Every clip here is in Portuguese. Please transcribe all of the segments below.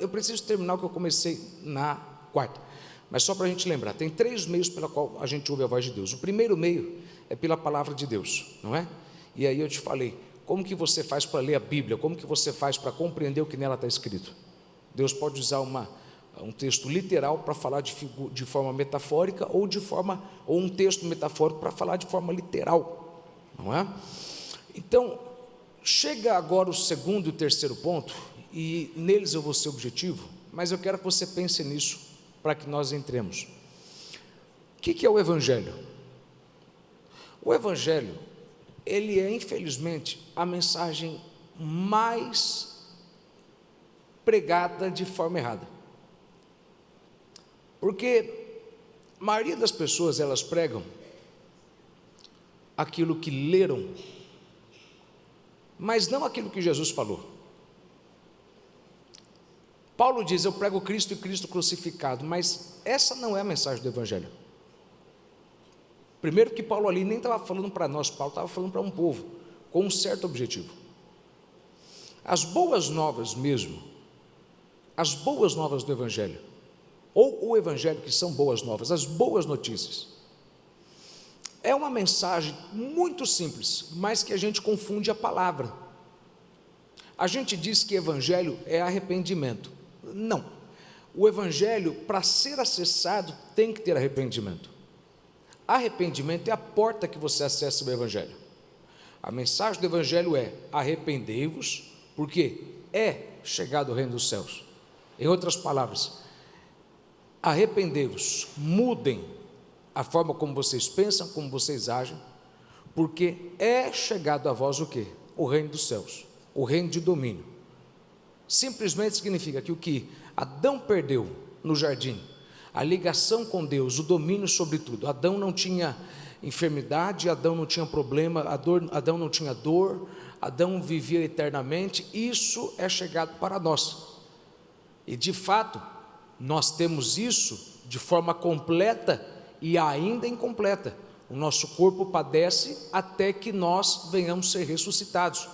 eu preciso terminar o que eu comecei na quarta, mas só para a gente lembrar, tem 3 meios pela qual a gente ouve a voz de Deus. O primeiro meio é pela palavra de Deus, não é? E aí eu te falei, como que você faz para ler a Bíblia? Como que você faz para compreender o que nela está escrito? Deus pode usar um texto literal para falar de forma metafórica, ou um texto metafórico para falar de forma literal, não é? Então, chega agora o segundo e o terceiro ponto, e neles eu vou ser objetivo, mas eu quero que você pense nisso para que nós entremos. O que é o Evangelho? O Evangelho, ele é, infelizmente, a mensagem mais pregada de forma errada. Porque a maioria das pessoas, elas pregam aquilo que leram, mas não aquilo que Jesus falou. Paulo diz, eu prego Cristo e Cristo crucificado, mas essa não é a mensagem do Evangelho. Primeiro que Paulo ali nem estava falando para nós, Paulo estava falando para um povo, com um certo objetivo. As boas novas mesmo, as boas novas do Evangelho, ou o Evangelho que são boas novas, as boas notícias, é uma mensagem muito simples, mas que a gente confunde a palavra. A gente diz que Evangelho é arrependimento. Não, o Evangelho, para ser acessado, tem que ter arrependimento. Arrependimento é a porta que você acessa o Evangelho. A mensagem do Evangelho é: arrependei-vos, porque é chegado o reino dos céus. Em outras palavras, arrependei-vos, mudem a forma como vocês pensam, como vocês agem, porque é chegado a vós o quê? O reino dos céus, o reino de domínio. Simplesmente significa que o que Adão perdeu no jardim, a ligação com Deus, o domínio sobre tudo. Adão não tinha enfermidade, Adão não tinha problema, Adão não tinha dor, Adão vivia eternamente. Isso é chegado para nós, e de fato nós temos isso de forma completa e ainda incompleta. O nosso corpo padece até que nós venhamos ser ressuscitados.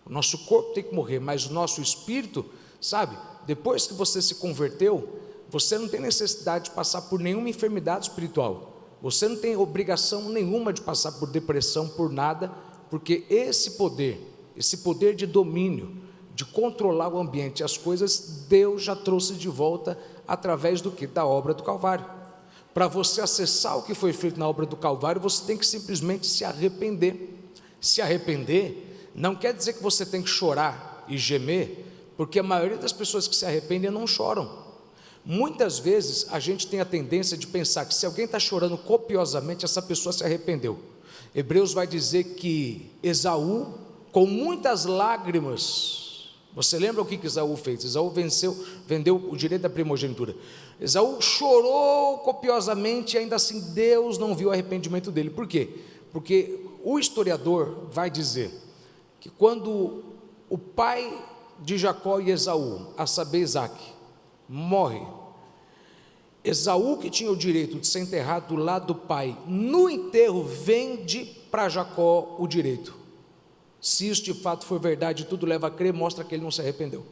O nosso corpo tem que morrer, mas o nosso espírito, sabe, depois que você se converteu, você não tem necessidade de passar por nenhuma enfermidade espiritual, você não tem obrigação nenhuma de passar por depressão, por nada, porque esse poder de domínio, de controlar o ambiente e as coisas, Deus já trouxe de volta através do que? Da obra do Calvário. Para você acessar o que foi feito na obra do Calvário, você tem que simplesmente se arrepender. Se arrepender não quer dizer que você tem que chorar e gemer, porque a maioria das pessoas que se arrependem não choram. Muitas vezes a gente tem a tendência de pensar que se alguém está chorando copiosamente, essa pessoa se arrependeu. Hebreus vai dizer que Esaú, com muitas lágrimas, você lembra o que Esaú fez? Esaú vendeu o direito da primogenitura. Esaú chorou copiosamente e ainda assim Deus não viu o arrependimento dele. Por quê? Porque o historiador vai dizer que quando o pai de Jacó e Esaú, a saber Isaque, morre, Esaú, que tinha o direito de ser enterrado do lado do pai, no enterro vende para Jacó o direito. Se isso de fato for verdade, tudo leva a crer, mostra que ele não se arrependeu.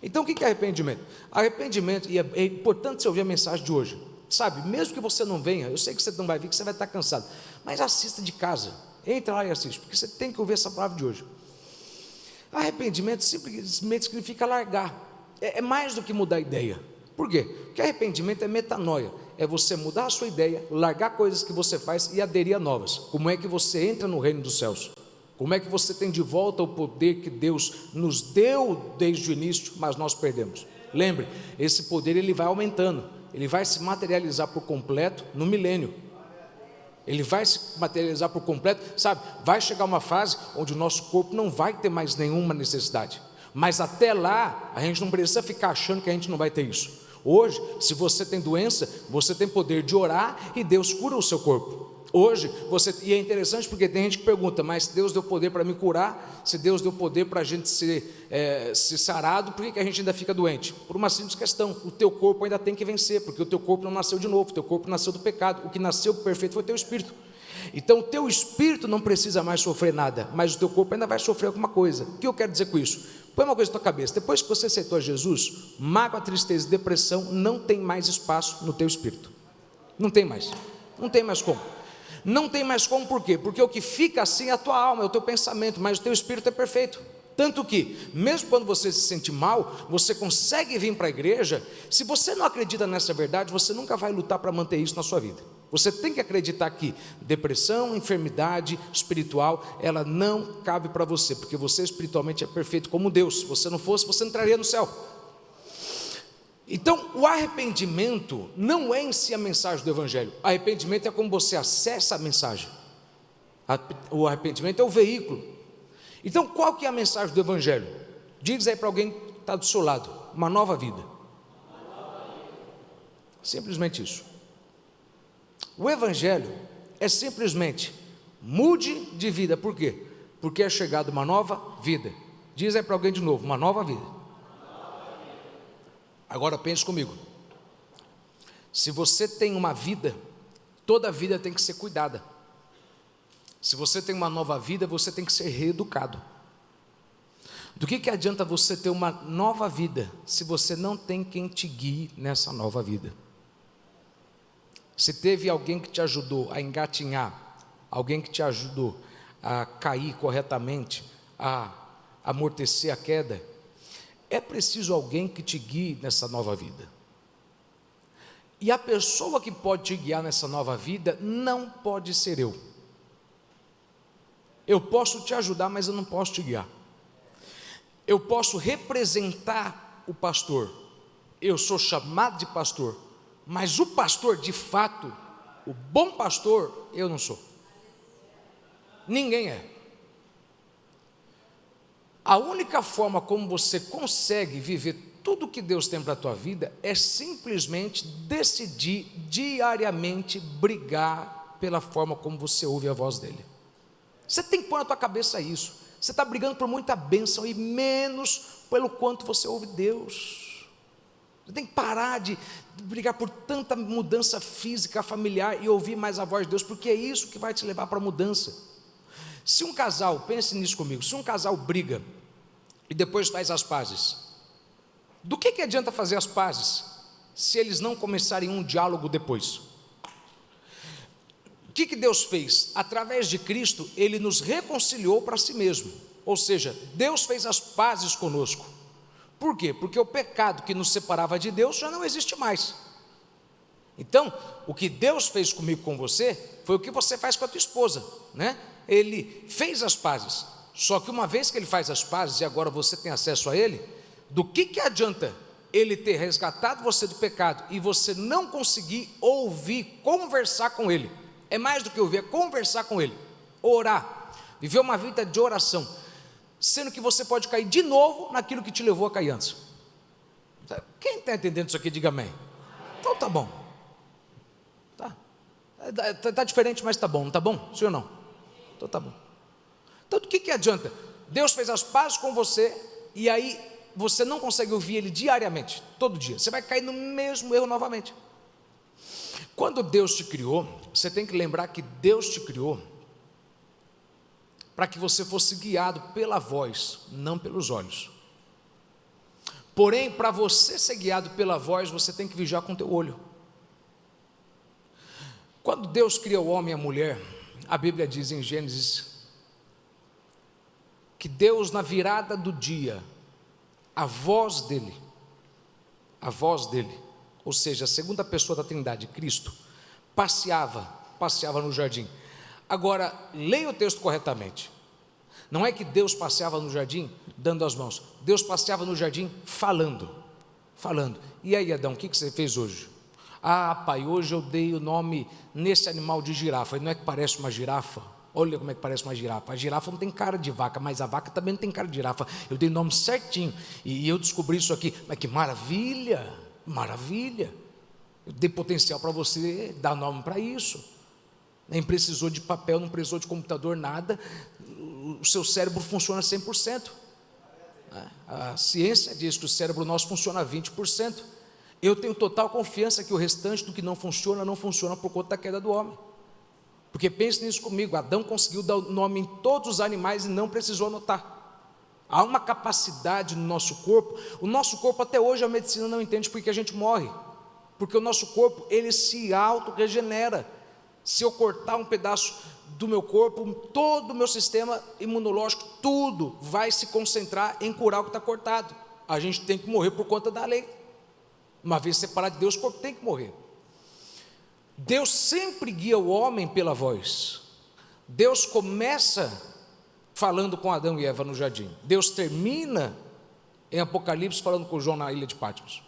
Então o que é arrependimento? Arrependimento, e é importante você ouvir a mensagem de hoje, sabe, mesmo que você não venha, eu sei que você não vai vir, que você vai estar cansado, mas assista de casa, entra lá e assiste, porque você tem que ouvir essa palavra de hoje. Arrependimento simplesmente significa largar, é mais do que mudar a ideia. Por quê? Porque arrependimento é metanoia, é você mudar a sua ideia, largar coisas que você faz e aderir a novas. Como é que você entra no reino dos céus? Como é que você tem de volta o poder que Deus nos deu desde o início, mas nós perdemos? Lembre, esse poder ele vai aumentando, ele vai se materializar por completo no milênio. Ele vai se materializar por completo, sabe? Vai chegar uma fase onde o nosso corpo não vai ter mais nenhuma necessidade. Mas até lá, a gente não precisa ficar achando que a gente não vai ter isso. Hoje, se você tem doença, você tem poder de orar e Deus cura o seu corpo. Hoje, e é interessante porque tem gente que pergunta, mas se Deus deu poder para me curar, se Deus deu poder para a gente ser sarado, por que a gente ainda fica doente? Por uma simples questão, o teu corpo ainda tem que vencer, porque o teu corpo não nasceu de novo, o teu corpo nasceu do pecado, o que nasceu perfeito foi o teu espírito. Então o teu espírito não precisa mais sofrer nada, mas o teu corpo ainda vai sofrer alguma coisa. O que eu quero dizer com isso? Põe uma coisa na tua cabeça: depois que você aceitou Jesus, mágoa, tristeza e depressão não tem mais espaço no teu espírito. Não tem mais. Não tem mais como. Não tem mais como, por quê? Porque o que fica assim é a tua alma, é o teu pensamento, mas o teu espírito é perfeito. Tanto que, mesmo quando você se sente mal, você consegue vir para a igreja. Se você não acredita nessa verdade, você nunca vai lutar para manter isso na sua vida. Você tem que acreditar que depressão, enfermidade espiritual, ela não cabe para você, porque você espiritualmente é perfeito como Deus. Se você não fosse, você entraria no céu. Então, o arrependimento não é em si a mensagem do Evangelho. Arrependimento é como você acessa a mensagem. O arrependimento é o veículo. Então, qual que é a mensagem do Evangelho? Diz aí para alguém que está do seu lado: uma nova vida. Simplesmente isso. O Evangelho é simplesmente mude de vida. Por quê? Porque é chegada uma nova vida. Diz aí para alguém de novo: uma nova vida. Agora pense comigo. Se você tem uma vida, toda vida tem que ser cuidada. Se você tem uma nova vida, você tem que ser reeducado. Do que adianta você ter uma nova vida se você não tem quem te guie nessa nova vida? Se teve alguém que te ajudou a engatinhar, alguém que te ajudou a cair corretamente, a amortecer a queda, é preciso alguém que te guie nessa nova vida. E a pessoa que pode te guiar nessa nova vida não pode ser eu. Eu posso te ajudar, mas eu não posso te guiar. Eu posso representar o pastor. Eu sou chamado de pastor, mas o pastor de fato, o bom pastor, eu não sou. Ninguém é. A única forma como você consegue viver tudo que Deus tem para a tua vida é simplesmente decidir diariamente brigar pela forma como você ouve a voz dele. Você tem que pôr na tua cabeça isso. Você está brigando por muita bênção e menos pelo quanto você ouve Deus. Você tem que parar de brigar por tanta mudança física, familiar e ouvir mais a voz de Deus, porque é isso que vai te levar para a mudança. Se um casal, pense nisso comigo, se um casal briga e depois faz as pazes, do que adianta fazer as pazes se eles não começarem um diálogo depois? O que Deus fez? Através de Cristo, Ele nos reconciliou para si mesmo. Ou seja, Deus fez as pazes conosco. Por quê? Porque o pecado que nos separava de Deus já não existe mais. Então, o que Deus fez comigo, com você, foi o que você faz com a tua esposa, né? Ele fez as pazes. Só que uma vez que Ele faz as pazes e agora você tem acesso a Ele, do que adianta Ele ter resgatado você do pecado e você não conseguir ouvir, conversar com Ele? É mais do que ouvir, é conversar com Ele, orar, viver uma vida de oração, sendo que você pode cair de novo naquilo que te levou a cair antes. Quem está entendendo isso aqui, diga amém. Então tá bom. Tá diferente, mas tá bom, não tá bom? Sim ou não? Então tá bom. Então do que adianta? Deus fez as pazes com você e aí você não consegue ouvir Ele diariamente, todo dia. Você vai cair no mesmo erro novamente. Quando Deus te criou, você tem que lembrar que Deus te criou para que você fosse guiado pela voz, não pelos olhos. Porém, para você ser guiado pela voz, você tem que vigiar com o teu olho. Quando Deus cria o homem e a mulher, a Bíblia diz em Gênesis que Deus, na virada do dia, a voz dele, ou seja, a segunda pessoa da Trindade, Cristo, passeava no jardim. Agora, leia o texto corretamente. Não é que Deus passeava no jardim dando as mãos. Deus passeava no jardim falando. E aí, Adão, o que você fez hoje? Ah, pai, hoje eu dei o nome nesse animal de girafa. Não é que parece uma girafa? Olha como é que parece uma girafa. A girafa não tem cara de vaca, mas a vaca também não tem cara de girafa. Eu dei o nome certinho e eu descobri isso aqui. Mas que maravilha, maravilha. Eu dei potencial para você dar nome para isso. Nem precisou de papel, não precisou de computador, nada. O seu cérebro funciona 100%. A ciência diz que o cérebro nosso funciona 20%. Eu tenho total confiança que o restante do que não funciona por conta da queda do homem. Porque pense nisso comigo, Adão conseguiu dar o nome em todos os animais e não precisou anotar. Há uma capacidade no nosso corpo. O nosso corpo até hoje a medicina não entende porque a gente morre. Porque o nosso corpo, ele se auto-regenera. Se eu cortar um pedaço do meu corpo, todo o meu sistema imunológico, tudo vai se concentrar em curar o que está cortado. A gente tem que morrer por conta da lei. Uma vez separado de Deus, o corpo tem que morrer. Deus sempre guia o homem pela voz. Deus começa falando com Adão e Eva no jardim. Deus termina em Apocalipse falando com João na ilha de Patmos.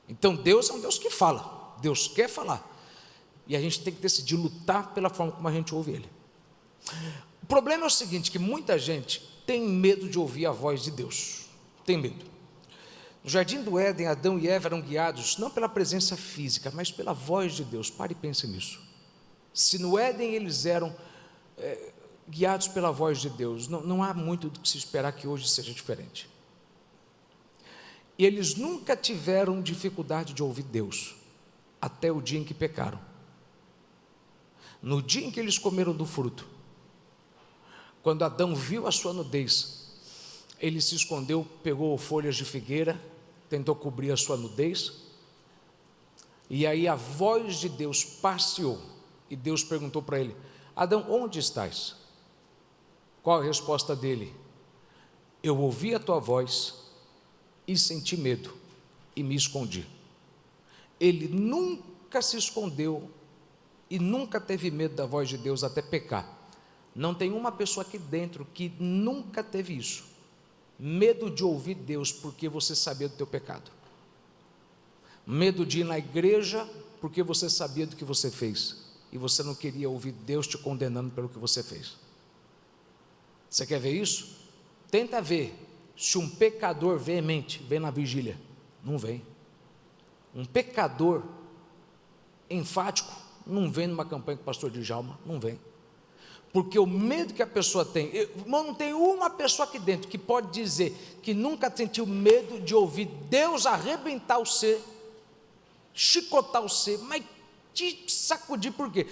Então Deus é um Deus que fala. Deus quer falar. E a gente tem que decidir lutar pela forma como a gente ouve Ele. O problema é o seguinte, que muita gente tem medo de ouvir a voz de Deus. Tem medo. No jardim do Éden, Adão e Eva eram guiados não pela presença física, mas pela voz de Deus. Pare e pense nisso. Se no Éden eles eram guiados pela voz de Deus, não há muito do que se esperar que hoje seja diferente. E eles nunca tiveram dificuldade de ouvir Deus, até o dia em que pecaram. No dia em que eles comeram do fruto, quando Adão viu a sua nudez, ele se escondeu, pegou folhas de figueira, tentou cobrir a sua nudez, e aí a voz de Deus passeou, e Deus perguntou para ele: Adão, onde estás? Qual a resposta dele? Eu ouvi a tua voz e senti medo, e me escondi. Ele nunca se escondeu, e nunca teve medo da voz de Deus até pecar. Não tem uma pessoa aqui dentro que nunca teve isso. Medo de ouvir Deus porque você sabia do teu pecado. Medo de ir na igreja porque você sabia do que você fez. E você não queria ouvir Deus te condenando pelo que você fez. Você quer ver isso? Tenta ver se um pecador veemente vem na vigília. Não vem. Um pecador enfático não vem numa campanha com o pastor Djalma, não vem. Porque o medo que a pessoa tem, irmão, não tem uma pessoa aqui dentro que pode dizer que nunca sentiu medo de ouvir Deus arrebentar o ser, chicotar o ser, mas te sacudir. Por quê?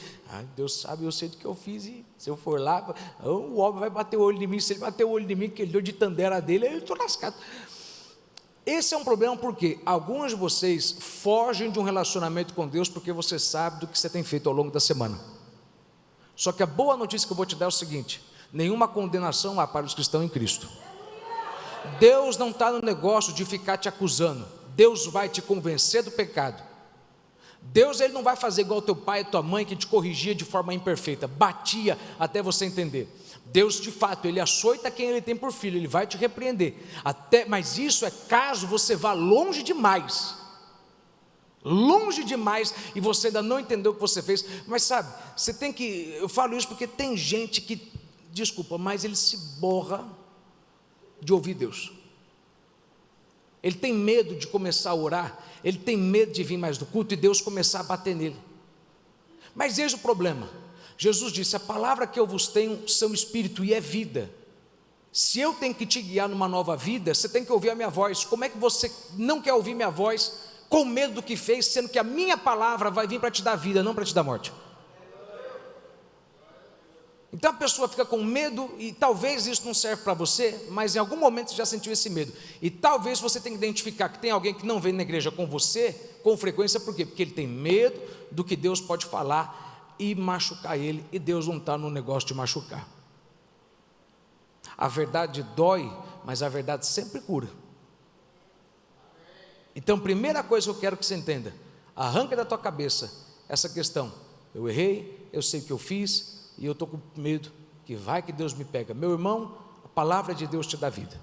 Deus sabe, eu sei do que eu fiz, e se eu for lá, o homem vai bater o olho em mim. Se ele bater o olho em mim, que ele deu de tandera dele, eu estou lascado. Esse é um problema porque alguns de vocês fogem de um relacionamento com Deus porque você sabe do que você tem feito ao longo da semana. Só que a boa notícia que eu vou te dar é o seguinte: nenhuma condenação há para os que estão em Cristo. Deus não está no negócio de ficar te acusando. Deus vai te convencer do pecado. Deus, ele não vai fazer igual teu pai e tua mãe, que te corrigia de forma imperfeita, batia até você entender. Deus, de fato, ele açoita quem ele tem por filho, ele vai te repreender, mas isso é caso você vá longe demais, e você ainda não entendeu o que você fez. Mas sabe, você tem que, eu falo isso porque tem gente que, desculpa, mas ele se borra de ouvir Deus. Ele tem medo de começar a orar, ele tem medo de vir mais do culto e Deus começar a bater nele. Mas eis o problema. Jesus disse: a palavra que eu vos tenho são espírito e é vida. Se eu tenho que te guiar numa nova vida, você tem que ouvir a minha voz. Como é que você não quer ouvir minha voz, com medo do que fez, sendo que a minha palavra vai vir para te dar vida, não para te dar morte? Então a pessoa fica com medo, e talvez isso não serve para você, mas em algum momento você já sentiu esse medo, e talvez você tenha que identificar que tem alguém que não vem na igreja com você com frequência. Por quê? Porque ele tem medo do que Deus pode falar e machucar ele, e Deus não está no negócio de machucar. A verdade dói, mas a verdade sempre cura. Então, primeira coisa que eu quero que você entenda: arranca da tua cabeça essa questão: eu errei, eu sei o que eu fiz, e eu estou com medo que vai que Deus me pega. Meu irmão, a palavra de Deus te dá vida.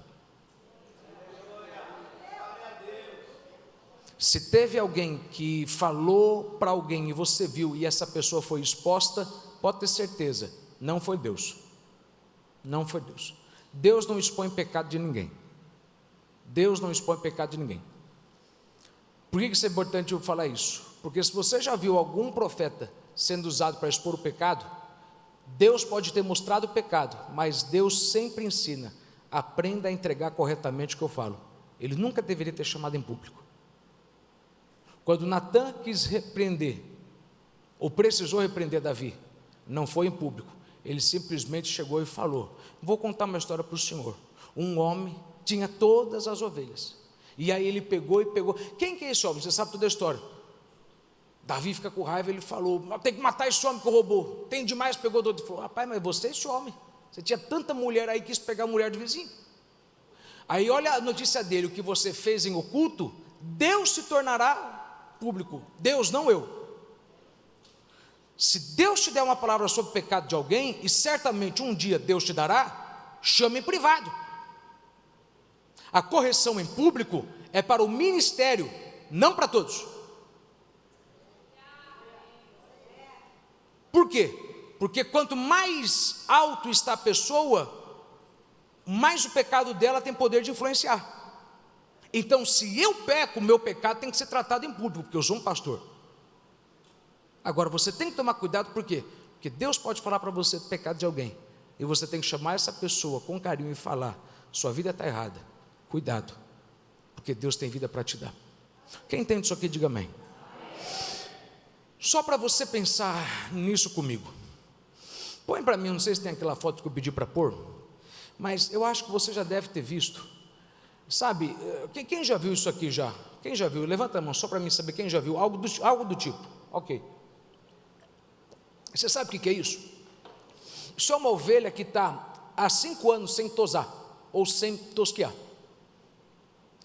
Se teve alguém que falou para alguém e você viu e essa pessoa foi exposta, pode ter certeza, não foi Deus. Não foi Deus. Deus não expõe pecado de ninguém. Deus não expõe pecado de ninguém. Por que isso é importante eu falar isso? Porque se você já viu algum profeta sendo usado para expor o pecado, Deus pode ter mostrado o pecado, mas Deus sempre ensina: aprenda a entregar corretamente o que eu falo. Ele nunca deveria ter chamado em público. Quando Natã quis repreender, ou precisou repreender Davi, não foi em público, ele simplesmente chegou e falou: vou contar uma história para o senhor. Um homem tinha todas as ovelhas, e aí ele pegou. Quem que é esse homem? Você sabe toda a história. Davi fica com raiva, ele falou: tem que matar esse homem que roubou, tem demais, pegou do outro. Ele falou: rapaz, mas você é esse homem, você tinha tanta mulher aí, quis pegar a mulher do vizinho. Aí olha a notícia dele: o que você fez em oculto, Deus se tornará público. Deus, não eu. Se Deus te der uma palavra sobre o pecado de alguém, e certamente um dia Deus te dará, chame em privado. A correção em público é para o ministério, não para todos. Por quê? Porque quanto mais alto está a pessoa, mais o pecado dela tem poder de influenciar. Então, se eu peco, o meu pecado tem que ser tratado em público, porque eu sou um pastor. Agora, você tem que tomar cuidado, por quê? Porque Deus pode falar para você do pecado de alguém, e você tem que chamar essa pessoa com carinho e falar: sua vida está errada, cuidado, porque Deus tem vida para te dar. Quem entende isso aqui, diga amém. Só para você pensar nisso comigo, põe para mim, não sei se tem aquela foto que eu pedi para pôr, mas eu acho que você já deve ter visto. Sabe, quem já viu isso aqui já? Quem já viu? Levanta a mão só para mim saber quem já viu algo do tipo. Ok. Você sabe o que é isso? Isso é uma ovelha que está há 5 anos sem tosar, ou sem tosquear.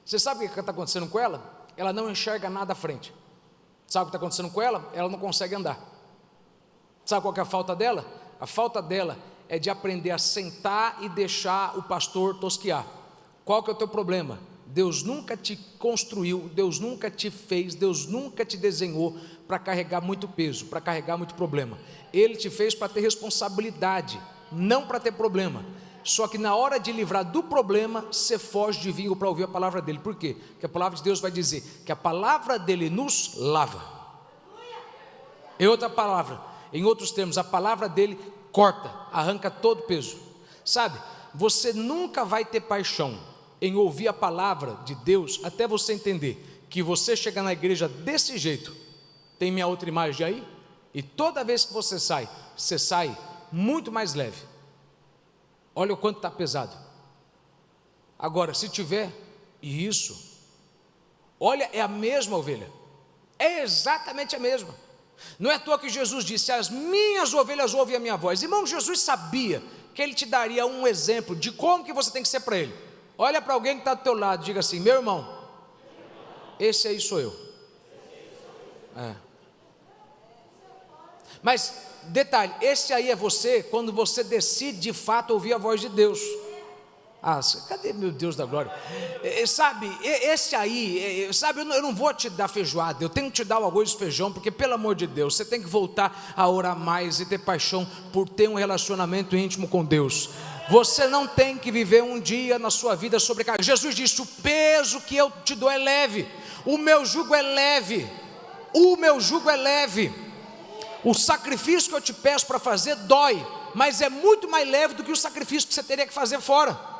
Você sabe o que está acontecendo com ela? Ela não enxerga nada à frente. Sabe o que está acontecendo com ela? Ela não consegue andar. Sabe qual que é a falta dela? A falta dela é de aprender a sentar e deixar o pastor tosquear. Qual que é o teu problema? Deus nunca te construiu, Deus nunca te fez, Deus nunca te desenhou para carregar muito peso, para carregar muito problema. Ele te fez para ter responsabilidade, não para ter problema. Só que na hora de livrar do problema, você foge de vir para ouvir a palavra dele. Por quê? Porque a palavra de Deus vai dizer que a palavra dele nos lava. Em outra palavra, em outros termos, a palavra dele corta, arranca todo o peso. Sabe, você nunca vai ter paixão em ouvir a palavra de Deus até você entender que você chegar na igreja desse jeito. Tem minha outra imagem aí? E toda vez que você sai muito mais leve. Olha o quanto está pesado. Agora, se tiver isso, olha, é a mesma ovelha, é exatamente a mesma. Não é à toa que Jesus disse: as minhas ovelhas ouvem a minha voz. Irmão, Jesus sabia que ele te daria um exemplo de como que você tem que ser para ele. Olha para alguém que está do teu lado, diga assim: meu irmão, esse aí sou eu. Mas detalhe, esse aí é você quando você decide de fato ouvir a voz de Deus. Cadê meu Deus da glória? Sabe, esse aí, sabe, eu não vou te dar feijoada, eu tenho que te dar o arroz e feijão, porque pelo amor de Deus, você tem que voltar a orar mais e ter paixão por ter um relacionamento íntimo com Deus. Você não tem que viver um dia na sua vida sobrecarregado. Jesus disse: o peso que eu te dou é leve, o meu jugo é leve, o meu jugo é leve. O sacrifício que eu te peço para fazer dói, mas é muito mais leve do que o sacrifício que você teria que fazer fora.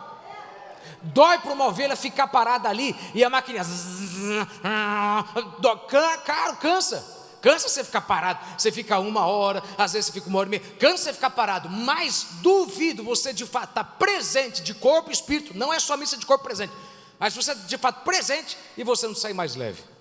Dói para uma ovelha ficar parada ali e a maquininha cansa você ficar parado. Você fica 1 hora, às vezes você fica 1h30, cansa você ficar parado. Mas duvido você de fato estar presente de corpo e espírito. Não é só missa de corpo presente, mas você de fato presente e você não sai mais leve.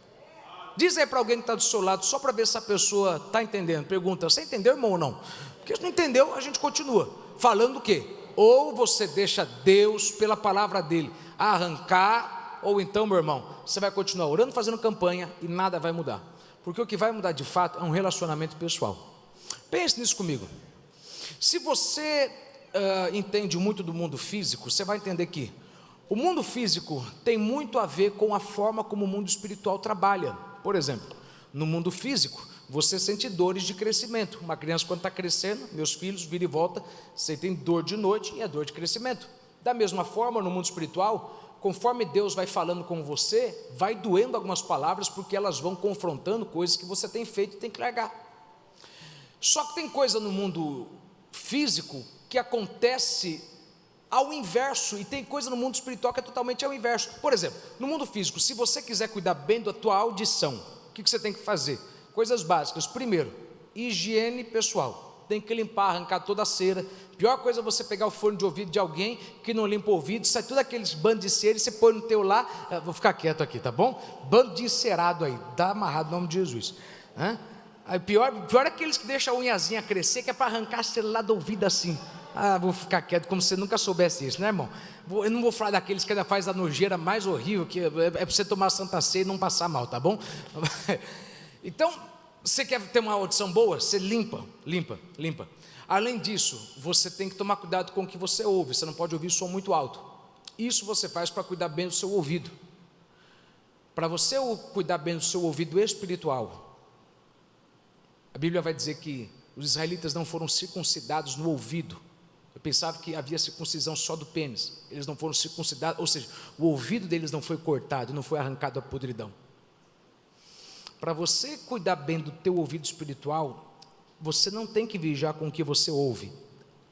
Diz aí para alguém que está do seu lado, só para ver se a pessoa está entendendo. Pergunta: você entendeu, irmão, ou não? Porque se não entendeu, a gente continua falando o quê? Ou você deixa Deus, pela palavra dele, arrancar, ou então, meu irmão, você vai continuar orando, fazendo campanha e nada vai mudar. Porque o que vai mudar de fato é um relacionamento pessoal. Pense nisso comigo. Se você entende muito do mundo físico, você vai entender que o mundo físico tem muito a ver com a forma como o mundo espiritual trabalha. Por exemplo, no mundo físico, você sente dores de crescimento. Uma criança, quando está crescendo, meus filhos, vira e volta, sentem dor de noite e é dor de crescimento. Da mesma forma, no mundo espiritual, conforme Deus vai falando com você, vai doendo algumas palavras, porque elas vão confrontando coisas que você tem feito e tem que largar. Só que tem coisa no mundo físico que acontece ao inverso, e tem coisa no mundo espiritual que é totalmente ao inverso. Por exemplo, no mundo físico, se você quiser cuidar bem da tua audição, o que você tem que fazer? Coisas básicas. Primeiro, higiene pessoal. Tem que limpar, arrancar toda a cera, Pior coisa é você pegar o fone de ouvido de alguém que não limpa o ouvido, sai tudo aqueles bandos de cera e você põe no teu lá. Vou ficar quieto aqui, tá bom? Bando de encerado aí, tá amarrado no nome de Jesus. Aí pior é aqueles que deixam a unhazinha crescer, que é para arrancar a cera lá do ouvido assim. Vou ficar quieto, como se você nunca soubesse isso, né, irmão? Eu não vou falar daqueles que ainda faz a nojeira mais horrível, que é para você tomar Santa Ceia e não passar mal, tá bom? Então, você quer ter uma audição boa? Você limpa. Além disso, você tem que tomar cuidado com o que você ouve, você não pode ouvir som muito alto. Isso você faz para cuidar bem do seu ouvido. Para você cuidar bem do seu ouvido espiritual, a Bíblia vai dizer que os israelitas não foram circuncidados no ouvido. Eu pensava que havia circuncisão só do pênis. Eles não foram circuncidados, ou seja, o ouvido deles não foi cortado, não foi arrancado a podridão. Para você cuidar bem do teu ouvido espiritual, você não tem que vigiar com o que você ouve.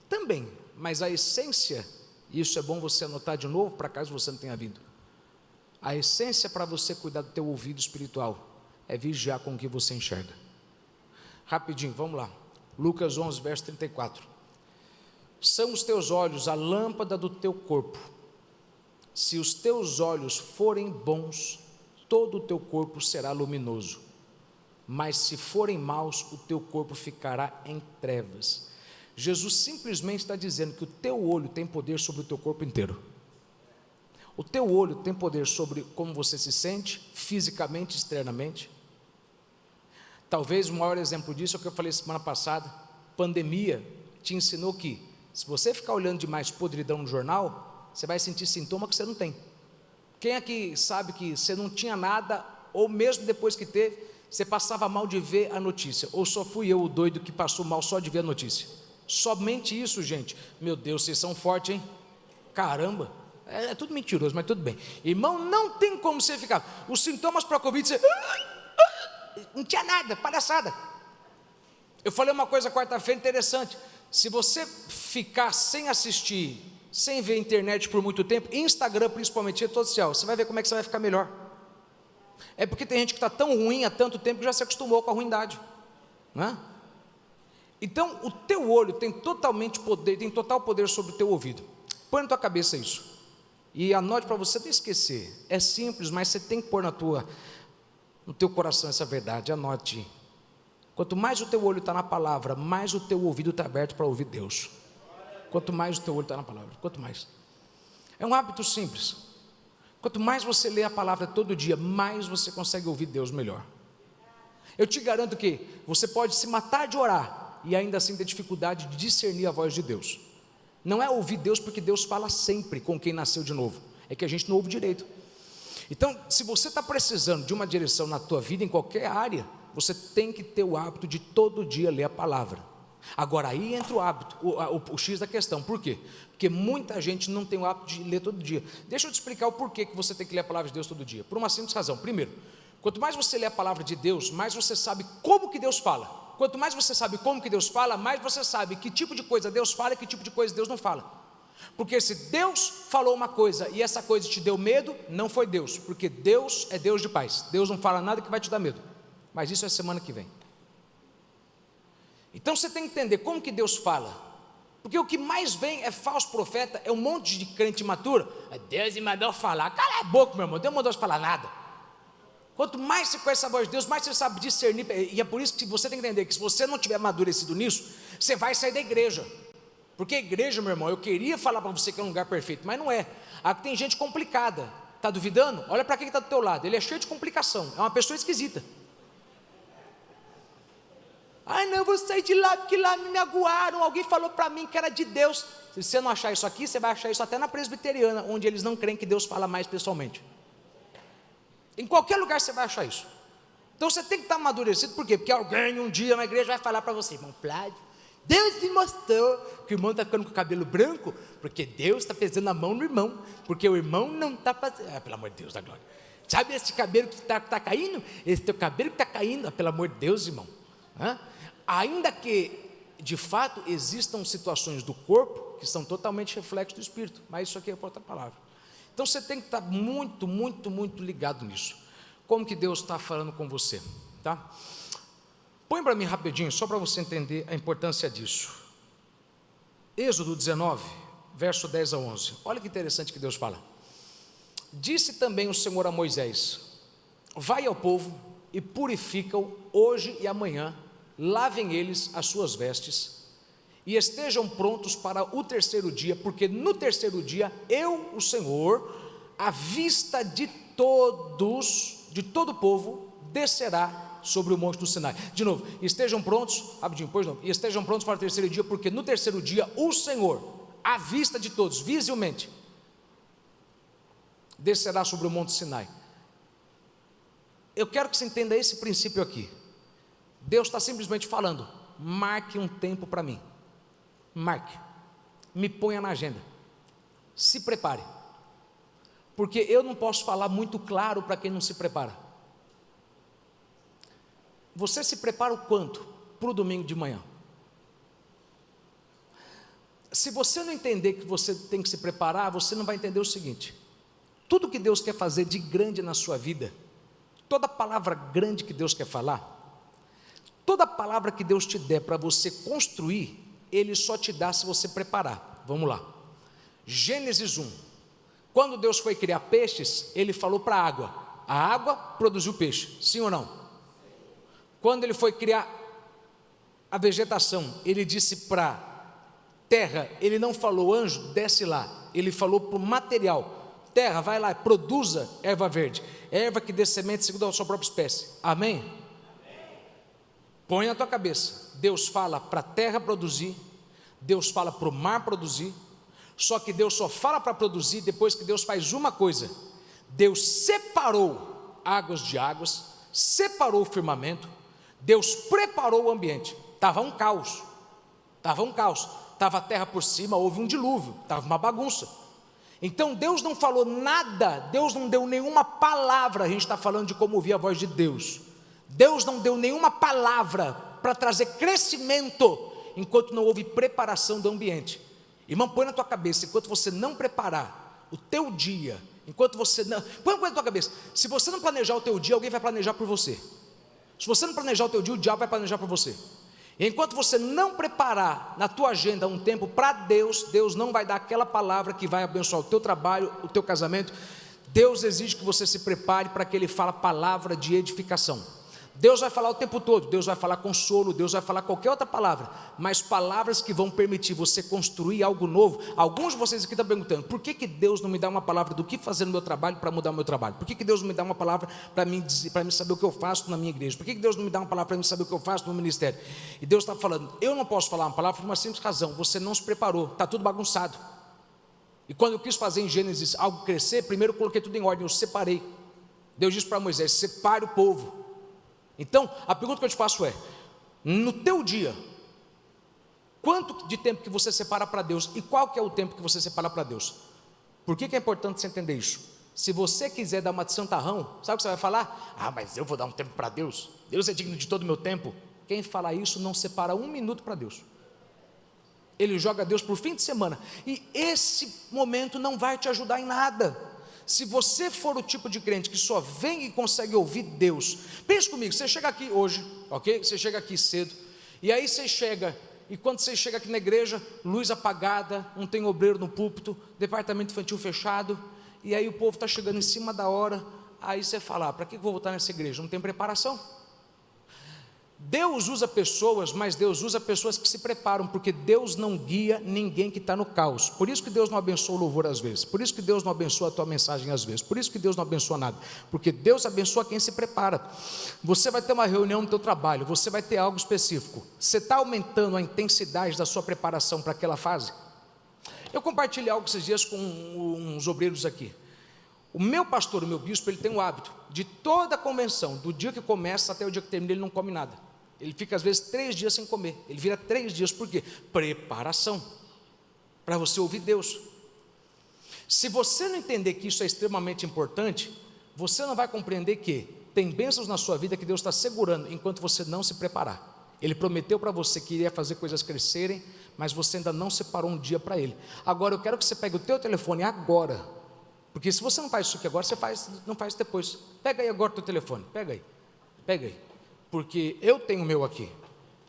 Também, mas a essência, e isso é bom você anotar de novo, para caso você não tenha vindo. A essência para você cuidar do teu ouvido espiritual é vigiar com o que você enxerga. Rapidinho, vamos lá. Lucas 11, verso 34. São os teus olhos a lâmpada do teu corpo. Se os teus olhos forem bons, todo o teu corpo será luminoso. Mas se forem maus, o teu corpo ficará em trevas. Jesus simplesmente está dizendo que o teu olho tem poder sobre o teu corpo inteiro. O teu olho tem poder sobre como você se sente, fisicamente, externamente. Talvez o maior exemplo disso é o que eu falei semana passada. Pandemia te ensinou que, se você ficar olhando demais podridão no jornal, você vai sentir sintoma que você não tem. Quem aqui sabe que você não tinha nada, ou mesmo depois que teve, você passava mal de ver a notícia? Ou só fui eu o doido que passou mal só de ver a notícia? Somente isso, gente. Meu Deus, vocês são fortes, hein? Caramba, é tudo mentiroso, mas tudo bem. Irmão, não tem como você ficar. Os sintomas para a Covid, você... não tinha nada, palhaçada. Eu falei uma coisa quarta-feira interessante. Se você ficar sem assistir, sem ver internet por muito tempo, Instagram principalmente, rede social, você vai ver como é que você vai ficar melhor. É porque tem gente que está tão ruim há tanto tempo que já se acostumou com a ruindade, não é? Então o teu olho tem totalmente poder, tem total poder sobre o teu ouvido. Põe na tua cabeça isso e anote para você não esquecer. É simples, mas você tem que pôr no teu coração essa verdade. Anote. Quanto mais o teu olho está na palavra, mais o teu ouvido está aberto para ouvir Deus. Quanto mais o teu olho está na palavra, quanto mais. É um hábito simples. Quanto mais você lê a palavra todo dia, mais você consegue ouvir Deus melhor. Eu te garanto que você pode se matar de orar e ainda assim ter dificuldade de discernir a voz de Deus. Não é ouvir Deus porque Deus fala sempre com quem nasceu de novo. É que a gente não ouve direito. Então, se você está precisando de uma direção na tua vida, em qualquer área, você tem que ter o hábito de todo dia ler a palavra. Agora aí entra o hábito, o X da questão. Por quê? Porque muita gente não tem o hábito de ler todo dia. Deixa eu te explicar o porquê que você tem que ler a palavra de Deus todo dia. Por uma simples razão. Primeiro, quanto mais você lê a palavra de Deus, mais você sabe como que Deus fala. Quanto mais você sabe como que Deus fala, mais você sabe que tipo de coisa Deus fala e que tipo de coisa Deus não fala. Porque se Deus falou uma coisa e essa coisa te deu medo, não foi Deus. Porque Deus é Deus de paz. Deus não fala nada que vai te dar medo. Mas isso é semana que vem. Então você tem que entender como que Deus fala. Porque o que mais vem é falso profeta, é um monte de crente imaturo. Deus me mandou falar. Cala a boca, meu irmão, Deus não mandou falar nada. Quanto mais você conhece a voz de Deus, mais você sabe discernir. E é por isso que você tem que entender que se você não tiver amadurecido nisso, você vai sair da igreja. Porque a igreja, meu irmão, eu queria falar para você que é um lugar perfeito, mas não é. Aqui tem gente complicada. Está duvidando? Olha para quem está do teu lado. Ele é cheio de complicação, é uma pessoa esquisita. Ai, não, eu vou sair de lá porque lá me aguaram. Alguém falou para mim que era de Deus. Se você não achar isso aqui, você vai achar isso até na presbiteriana, onde eles não creem que Deus fala mais pessoalmente. Em qualquer lugar você vai achar isso. Então você tem que estar amadurecido. Por quê? Porque alguém um dia na igreja vai falar para você: irmão Flávio, Deus me mostrou que o irmão está ficando com o cabelo branco, porque Deus está pesando a mão no irmão, porque o irmão não está fazendo. Pelo amor de Deus da glória. Sabe esse cabelo que está caindo? Esse teu cabelo que está caindo. Pelo amor de Deus, irmão. Ainda que de fato existam situações do corpo que são totalmente reflexo do espírito, mas isso aqui é outra palavra. Então você tem que estar muito, muito, muito ligado nisso. Como que Deus está falando com você, tá? Põe para mim rapidinho, só para você entender a importância disso. Êxodo 19, verso 10 a 11. Olha que interessante que Deus fala. Disse também o Senhor a Moisés: vai ao povo e purifica-o hoje e amanhã, lavem eles as suas vestes e estejam prontos para o terceiro dia, porque no terceiro dia eu, o Senhor, à vista de todos, de todo o povo, descerá sobre o monte do Sinai. De novo, estejam prontos, rapidinho, pois não, e estejam prontos para o terceiro dia, porque no terceiro dia o Senhor, à vista de todos, visivelmente, descerá sobre o monte Sinai. Eu quero que você entenda esse princípio aqui. Deus está simplesmente falando: marque um tempo para mim, marque, me ponha na agenda, se prepare, porque eu não posso falar muito claro para quem não se prepara. Você se prepara o quanto para o domingo de manhã? Se você não entender que você tem que se preparar, você não vai entender o seguinte: tudo que Deus quer fazer de grande na sua vida, toda palavra grande que Deus quer falar, toda palavra que Deus te der para você construir, Ele só te dá se você preparar. Vamos lá, Gênesis 1, quando Deus foi criar peixes, Ele falou para a água produziu peixe, sim ou não? Quando Ele foi criar a vegetação, Ele disse para terra, Ele não falou anjo, desce lá, Ele falou para o material: terra, vai lá, produza erva verde, erva que dê semente segundo a sua própria espécie. Amém? Amém. Põe na tua cabeça, Deus fala para a terra produzir, Deus fala para o mar produzir, só que Deus só fala para produzir depois que Deus faz uma coisa: Deus separou águas de águas, separou o firmamento, Deus preparou o ambiente. Estava um caos, estava a terra por cima, houve um dilúvio, estava uma bagunça. Então Deus não falou nada, Deus não deu nenhuma palavra. A gente está falando de como ouvir a voz de Deus. Deus não deu nenhuma palavra para trazer crescimento enquanto não houve preparação do ambiente. Irmão, põe na tua cabeça, enquanto você não preparar o teu dia, enquanto você não, põe na tua cabeça, se você não planejar o teu dia, alguém vai planejar por você. Se você não planejar o teu dia, o diabo vai planejar por você. E enquanto você não preparar na tua agenda um tempo para Deus, Deus não vai dar aquela palavra que vai abençoar o teu trabalho, o teu casamento. Deus exige que você se prepare para que Ele fale palavra de edificação. Deus vai falar o tempo todo, Deus vai falar consolo, Deus vai falar qualquer outra palavra, mas palavras que vão permitir você construir algo novo. Alguns de vocês aqui estão perguntando: por que Deus não me dá uma palavra do que fazer no meu trabalho para mudar o meu trabalho? Por que Deus não me dá uma palavra para mim saber o que eu faço na minha igreja? Por que Deus não me dá uma palavra para mim saber o que eu faço no ministério? E Deus está falando: eu não posso falar uma palavra por uma simples razão: você não se preparou, está tudo bagunçado. E quando eu quis fazer em Gênesis algo crescer, primeiro eu coloquei tudo em ordem, eu separei. Deus disse para Moisés: separe o povo. Então, a pergunta que eu te faço é: no teu dia, quanto de tempo que você separa para Deus e qual que é o tempo que você separa para Deus? Por que é importante você entender isso? Se você quiser dar uma de santarrão, sabe o que você vai falar? Ah, mas eu vou dar um tempo para Deus, Deus é digno de todo o meu tempo. Quem fala isso não separa um minuto para Deus. Ele joga Deus por fim de semana, e esse momento não vai te ajudar em nada. Se você for o tipo de crente que só vem e consegue ouvir Deus, pense comigo, você chega aqui hoje, ok? Você chega aqui cedo, e aí você chega, e quando você chega aqui na igreja, luz apagada, não tem obreiro no púlpito, departamento infantil fechado, e aí o povo está chegando em cima da hora, aí você fala: para que eu vou voltar nessa igreja? Não tem preparação. Deus usa pessoas, mas Deus usa pessoas que se preparam, porque Deus não guia ninguém que está no caos. Por isso que Deus não abençoa o louvor às vezes, por isso que Deus não abençoa a tua mensagem às vezes, por isso que Deus não abençoa nada, porque Deus abençoa quem se prepara. Você vai ter uma reunião no teu trabalho, você vai ter algo específico, você está aumentando a intensidade da sua preparação para aquela fase? Eu compartilhei algo esses dias com uns obreiros aqui. O meu pastor, o meu bispo, ele tem o hábito de toda a convenção, do dia que começa até o dia que termina, ele não come nada. Ele fica às vezes 3 dias sem comer. Ele vira 3 dias, por quê? Preparação, para você ouvir Deus. Se você não entender que isso é extremamente importante, você não vai compreender que tem bênçãos na sua vida que Deus está segurando, enquanto você não se preparar. Ele prometeu para você que iria fazer coisas crescerem, mas você ainda não separou um dia para Ele. Agora eu quero que você pegue o teu telefone agora, porque se você não faz isso aqui agora, você não faz depois. Pega aí agora o teu telefone, pega aí, porque eu tenho o meu aqui,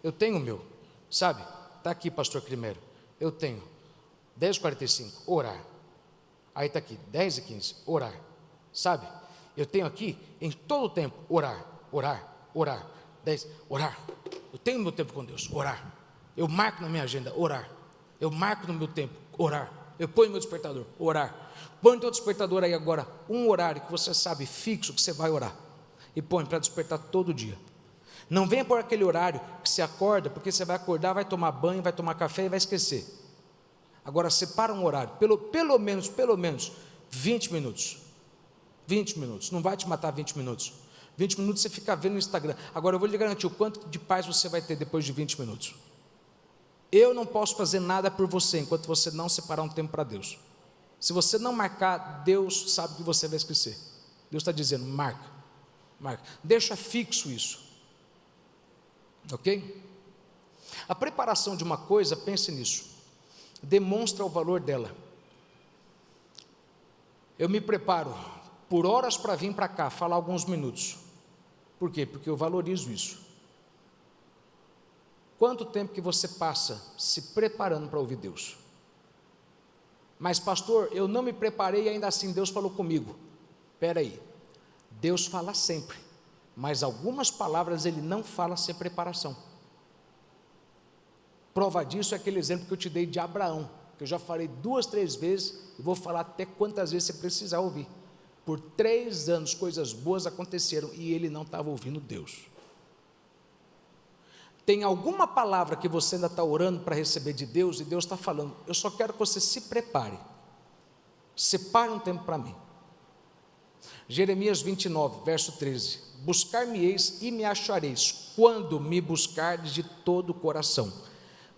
eu tenho o meu, sabe? Está aqui, pastor Crimeiro, eu tenho 10h45, orar. Aí está aqui, 10h15, orar. Sabe? Eu tenho aqui, em todo o tempo, orar. 10, orar. Eu tenho meu tempo com Deus, orar. Eu marco na minha agenda, orar. Eu marco no meu tempo, orar. Eu ponho meu despertador, orar. Põe o teu despertador aí agora, um horário que você sabe fixo que você vai orar. E põe para despertar todo dia. Não venha por aquele horário que você acorda, porque você vai acordar, vai tomar banho, vai tomar café e vai esquecer. Agora separa um horário, pelo menos 20 minutos. 20 minutos, não vai te matar 20 minutos. 20 minutos você fica vendo no Instagram. Agora eu vou lhe garantir o quanto de paz você vai ter depois de 20 minutos. Eu não posso fazer nada por você enquanto você não separar um tempo para Deus. Se você não marcar, Deus sabe que você vai esquecer. Deus está dizendo, marca. Deixa fixo isso. Ok? A preparação de uma coisa, pense nisso, demonstra o valor dela. Eu me preparo por horas para vir para cá, falar alguns minutos. Por quê? Porque eu valorizo isso. Quanto tempo que você passa se preparando para ouvir Deus? Mas pastor, eu não me preparei e ainda assim Deus falou comigo. Espera aí, Deus fala sempre, mas algumas palavras Ele não fala sem preparação. Prova disso é aquele exemplo que eu te dei de Abraão, que eu já falei 2, 3 vezes, e vou falar até quantas vezes você precisar ouvir. Por 3 anos coisas boas aconteceram e ele não estava ouvindo Deus. Tem alguma palavra que você ainda está orando para receber de Deus, e Deus está falando, eu só quero que você se prepare, separe um tempo para mim. Jeremias 29, verso 13, buscar-me-eis e me achareis, quando me buscardes de todo o coração.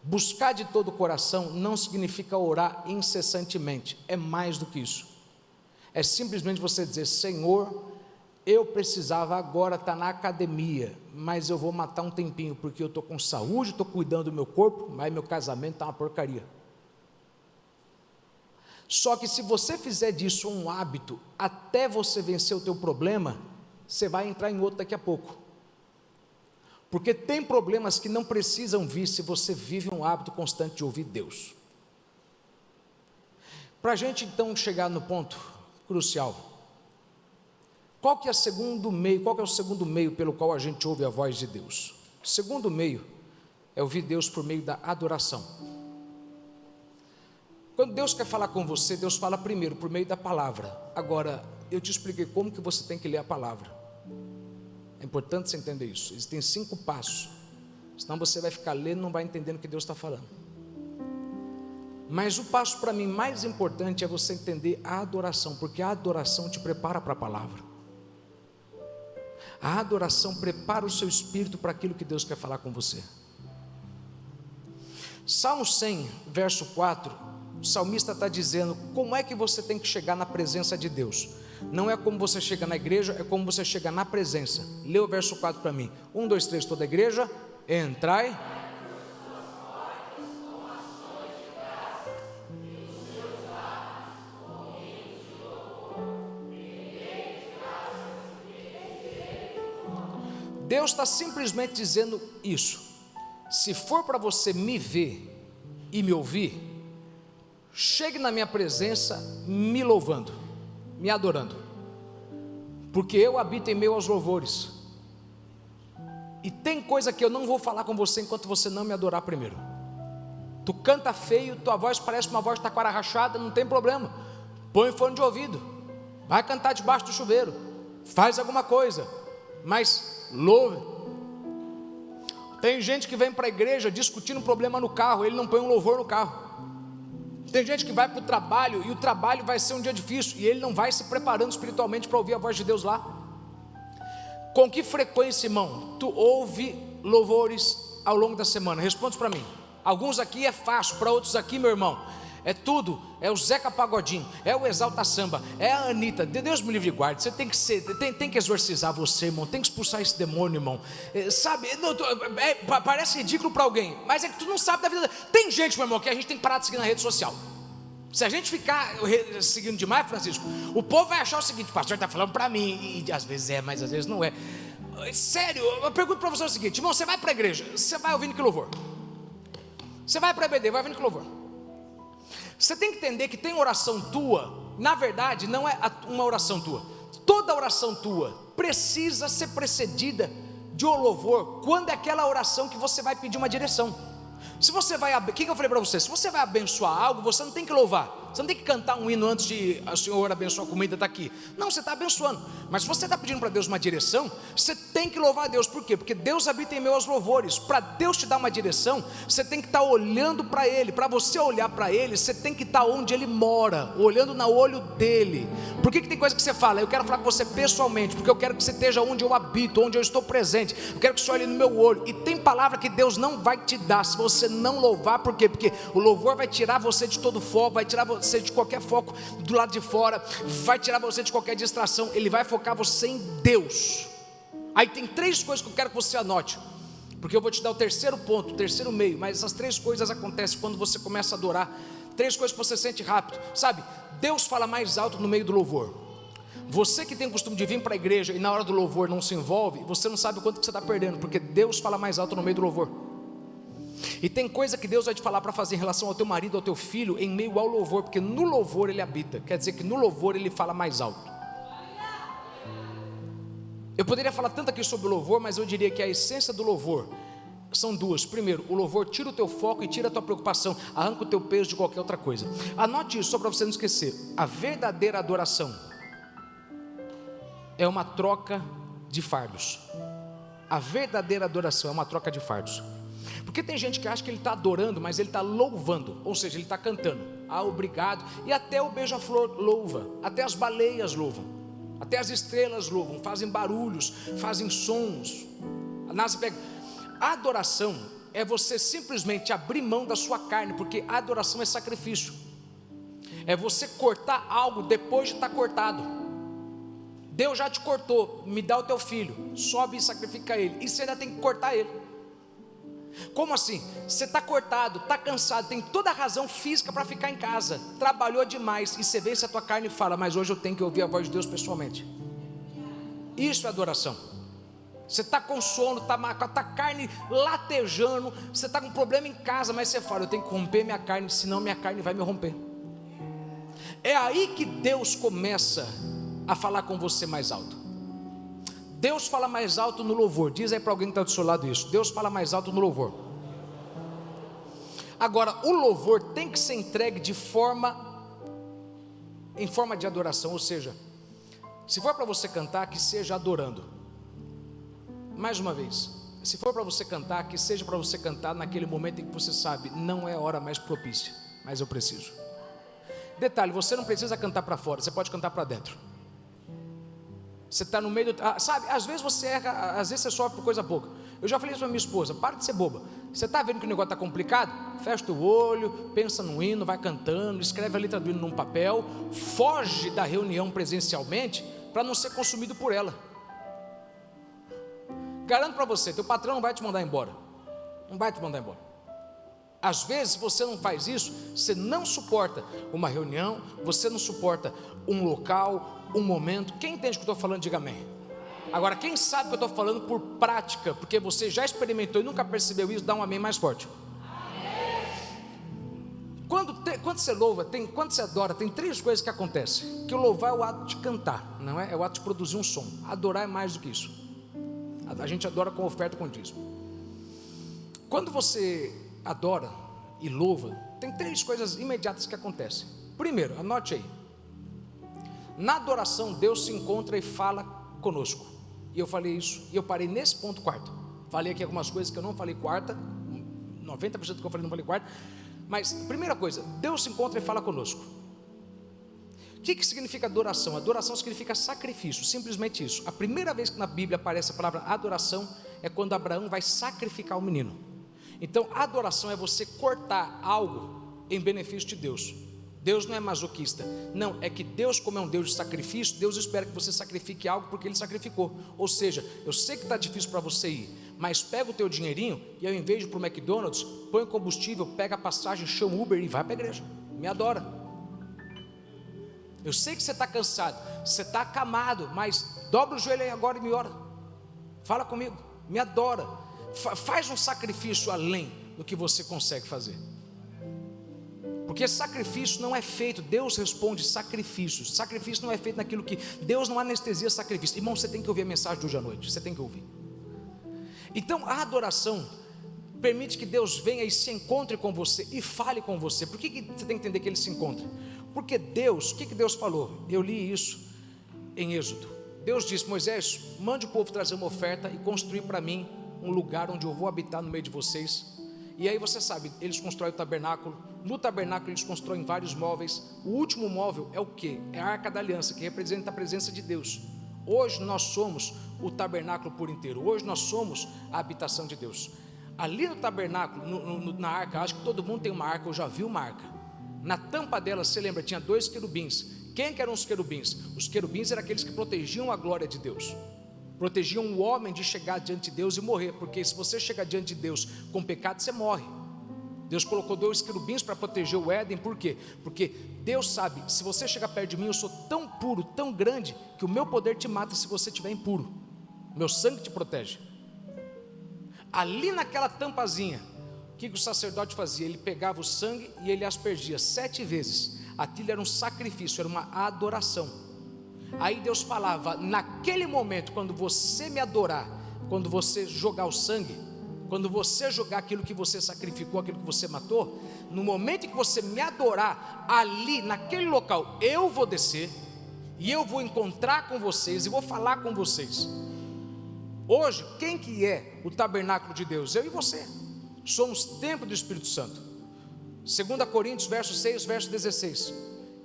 Buscar de todo o coração não significa orar incessantemente, é mais do que isso. É simplesmente você dizer, Senhor, eu precisava agora estar na academia, mas eu vou matar um tempinho, porque eu estou com saúde, estou cuidando do meu corpo, mas meu casamento está uma porcaria. Só que se você fizer disso um hábito, até você vencer o teu problema, você vai entrar em outro daqui a pouco. Porque tem problemas que não precisam vir se você vive um hábito constante de ouvir Deus. Para a gente então chegar no ponto crucial, qual que é o segundo meio pelo qual a gente ouve a voz de Deus? O segundo meio é ouvir Deus por meio da adoração. Quando Deus quer falar com você, Deus fala primeiro por meio da palavra. Agora, eu te expliquei como que você tem que ler a palavra. É importante você entender isso. Existem 5 passos, senão você vai ficar lendo e não vai entendendo o que Deus está falando. Mas o passo para mim mais importante é você entender a adoração, porque a adoração te prepara para a palavra. A adoração prepara o seu espírito para aquilo que Deus quer falar com você. Salmo 100, verso 4, o salmista está dizendo como é que você tem que chegar na presença de Deus. Não é como você chega na igreja, é como você chega na presença. Lê o verso 4 para mim. 1, 2, 3, toda a igreja, entrai. Deus está simplesmente dizendo isso. Se for para você me ver e me ouvir, chegue na minha presença me louvando, me adorando, porque eu habito em meio aos louvores. E tem coisa que eu não vou falar com você enquanto você não me adorar primeiro. Tu canta feio, tua voz parece uma voz de taquara rachada, não tem problema, põe fone de ouvido, vai cantar debaixo do chuveiro, faz alguma coisa, mas louve. Tem gente que vem para a igreja discutindo um problema no carro, ele não põe um louvor no carro. Tem gente que vai para o trabalho, e o trabalho vai ser um dia difícil, e ele não vai se preparando espiritualmente para ouvir a voz de Deus lá. Com que frequência, irmão, tu ouve louvores ao longo da semana? Responde para mim. Alguns aqui é fácil, para outros aqui, meu irmão, é tudo, é o Zeca Pagodinho, é o Exalta Samba, é a Anitta. Deus me livre e guarde. Você tem que tem que exorcizar você, irmão, tem que expulsar esse demônio, irmão. Sabe, parece ridículo para alguém, mas é que tu não sabe da vida. Tem gente, meu irmão, que a gente tem que parar de seguir na rede social. Se a gente ficar seguindo demais, Francisco, o povo vai achar o seguinte: o pastor está falando para mim, e às vezes é, mas às vezes não é. Sério, eu pergunto para você o seguinte, irmão, você vai para a igreja, você vai ouvindo que louvor? Você vai para a EBD, vai ouvindo que louvor? Você tem que entender que tem oração tua, na verdade não é uma oração tua, toda oração tua precisa ser precedida de um louvor, quando é aquela oração que você vai pedir uma direção. Se você vai, o que eu falei para você? Se você vai abençoar algo, você não tem que louvar, você não tem que cantar um hino antes de o Senhor abençoar a comida, está aqui. Não, você está abençoando, mas se você está pedindo para Deus uma direção, você tem que louvar a Deus. Por quê? Porque Deus habita em meus louvores. Para Deus te dar uma direção, você tem que estar olhando para Ele. Para você olhar para Ele, você tem que estar onde Ele mora, olhando no olho dEle. Por que tem coisa que você fala? Eu quero falar com você pessoalmente, porque eu quero que você esteja onde eu habito, onde eu estou presente. Eu quero que você olhe no meu olho. E tem palavra que Deus não vai te dar se você não louvar. Por quê? Porque o louvor vai tirar você de todo foco, vai tirar você de qualquer foco do lado de fora, vai tirar você de qualquer distração. Ele vai focar você em Deus. Aí tem 3 coisas que eu quero que você anote, porque eu vou te dar o terceiro ponto, o terceiro meio. Mas essas 3 coisas acontecem quando você começa a adorar. 3 coisas que você sente rápido, sabe? Deus fala mais alto no meio do louvor. Você que tem o costume de vir para a igreja e na hora do louvor não se envolve, você não sabe o quanto que você está perdendo, porque Deus fala mais alto no meio do louvor. E tem coisa que Deus vai te falar para fazer em relação ao teu marido, ao teu filho, em meio ao louvor, porque no louvor Ele habita. Quer dizer que no louvor Ele fala mais alto. Eu poderia falar tanto aqui sobre o louvor, mas eu diria que a essência do louvor são 2. Primeiro, o louvor tira o teu foco e tira a tua preocupação, arranca o teu peso de qualquer outra coisa. Anote isso só para você não esquecer. A verdadeira adoração é uma troca de fardos. A verdadeira adoração é uma troca de fardos. Porque tem gente que acha que ele está adorando, mas ele está louvando, ou seja, ele está cantando. Ah, obrigado. E até o beija-flor louva, até as baleias louvam, até as estrelas louvam, fazem barulhos, fazem sons. A adoração é você simplesmente abrir mão da sua carne, porque a adoração é sacrifício. É você cortar algo depois de estar cortado. Deus já te cortou, me dá o teu filho, sobe e sacrifica ele, e você ainda tem que cortar ele. Como assim? Você está cortado, está cansado, tem toda a razão física para ficar em casa, trabalhou demais, e você vence a tua carne e fala: mas hoje eu tenho que ouvir a voz de Deus pessoalmente. Isso é adoração. Você está com sono, está com a carne latejando, você está com um problema em casa, mas você fala: eu tenho que romper minha carne, senão minha carne vai me romper. É aí que Deus começa a falar com você mais alto. Deus fala mais alto no louvor. Diz aí para alguém que está do seu lado isso. Deus fala mais alto no louvor. Agora, o louvor tem que ser entregue em forma de adoração. Ou seja, se for para você cantar, que seja adorando. Mais uma vez, se for para você cantar, que seja para você cantar naquele momento em que você sabe: não é a hora mais propícia, mas eu preciso. Detalhe, você não precisa cantar para fora, você pode cantar para dentro. Você está no meio sabe, às vezes você erra, às vezes você sofre por coisa pouca. Eu já falei isso para minha esposa: para de ser boba. Você está vendo que o negócio está complicado? Fecha o olho, pensa no hino, vai cantando, escreve a letra do hino num papel, foge da reunião presencialmente para não ser consumido por ela. Garanto para você, teu patrão não vai te mandar embora. Não vai te mandar embora. Às vezes você não faz isso, você não suporta uma reunião, você não suporta um local, um momento. Quem entende o que eu estou falando, diga amém. Agora, quem sabe que eu estou falando por prática, porque você já experimentou e nunca percebeu isso, dá um amém mais forte. Quando você louva, quando você adora, tem 3 coisas que acontecem. Que o louvar é o ato de cantar, não é? É o ato de produzir um som. Adorar é mais do que isso. A gente adora com oferta, com dízimo. Quando você adora e louva, tem 3 coisas imediatas que acontecem. Primeiro, anote aí. Na adoração, Deus se encontra e fala conosco. E eu falei isso, e eu parei nesse ponto quarto. Falei aqui algumas coisas que eu não falei quarta, 90% do que eu falei não falei quarta. Mas, primeira coisa, Deus se encontra e fala conosco. O que significa adoração? Adoração significa sacrifício, simplesmente isso. A primeira vez que na Bíblia aparece a palavra adoração é quando Abraão vai sacrificar o menino. Então, adoração é você cortar algo em benefício de Deus. Deus não é masoquista, não, é que Deus, como é um Deus de sacrifício, Deus espera que você sacrifique algo porque Ele sacrificou. Ou seja, eu sei que está difícil para você ir, mas pega o teu dinheirinho e ao invés de ir para o McDonald's, põe combustível, pega a passagem, chama o Uber e vai para a igreja, me adora. Eu sei que você está cansado, você está acamado, mas dobra o joelho aí agora e me ora, fala comigo, me adora, faz um sacrifício além do que você consegue fazer. Porque sacrifício não é feito, Deus responde sacrifícios. Sacrifício não é feito naquilo que Deus não anestesia sacrifício. Irmão, você tem que ouvir a mensagem de hoje à noite, você tem que ouvir. Então a adoração permite que Deus venha e se encontre com você e fale com você. Por que você tem que entender que Ele se encontra? Porque Deus, o que Deus falou? Eu li isso em Êxodo. Deus disse: Moisés, mande o povo trazer uma oferta e construir para mim um lugar onde eu vou habitar no meio de vocês. E aí você sabe, eles constroem o tabernáculo. No tabernáculo eles constroem vários móveis. O último móvel é o quê? É a Arca da Aliança, que representa a presença de Deus. Hoje nós somos o tabernáculo por inteiro. Hoje nós somos a habitação de Deus. Ali no tabernáculo, na arca, acho que todo mundo tem uma arca, eu já vi uma arca. Na tampa dela, você lembra, tinha 2 querubins. Quem que eram os querubins? Os querubins eram aqueles que protegiam a glória de Deus, protegiam o homem de chegar diante de Deus e morrer. Porque se você chegar diante de Deus com pecado, você morre. Deus colocou 2 querubins para proteger o Éden. Por quê? Porque Deus sabe, se você chegar perto de mim, eu sou tão puro, tão grande, que o meu poder te mata se você estiver impuro. Meu sangue te protege. Ali naquela tampazinha, o que o sacerdote fazia? Ele pegava o sangue e ele aspergia 7 vezes. Aquilo era um sacrifício, era uma adoração. Aí Deus falava: naquele momento, quando você me adorar, quando você jogar o sangue, quando você jogar aquilo que você sacrificou, aquilo que você matou, no momento em que você me adorar, ali naquele local, eu vou descer e eu vou encontrar com vocês e vou falar com vocês. Hoje, quem que é o tabernáculo de Deus? Eu e você. Somos templo do Espírito Santo. 2 Coríntios, verso 6, verso 16.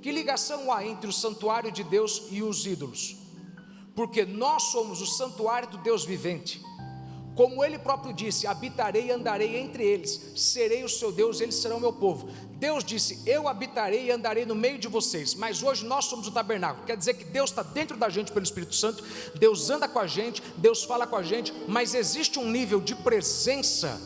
Que ligação há entre o santuário de Deus e os ídolos? Porque nós somos o santuário do Deus vivente. Como Ele próprio disse: habitarei e andarei entre eles, serei o seu Deus, eles serão meu povo. Deus disse: eu habitarei e andarei no meio de vocês. Mas hoje nós somos o tabernáculo. Quer dizer que Deus está dentro da gente pelo Espírito Santo. Deus anda com a gente, Deus fala com a gente. Mas existe um nível de presença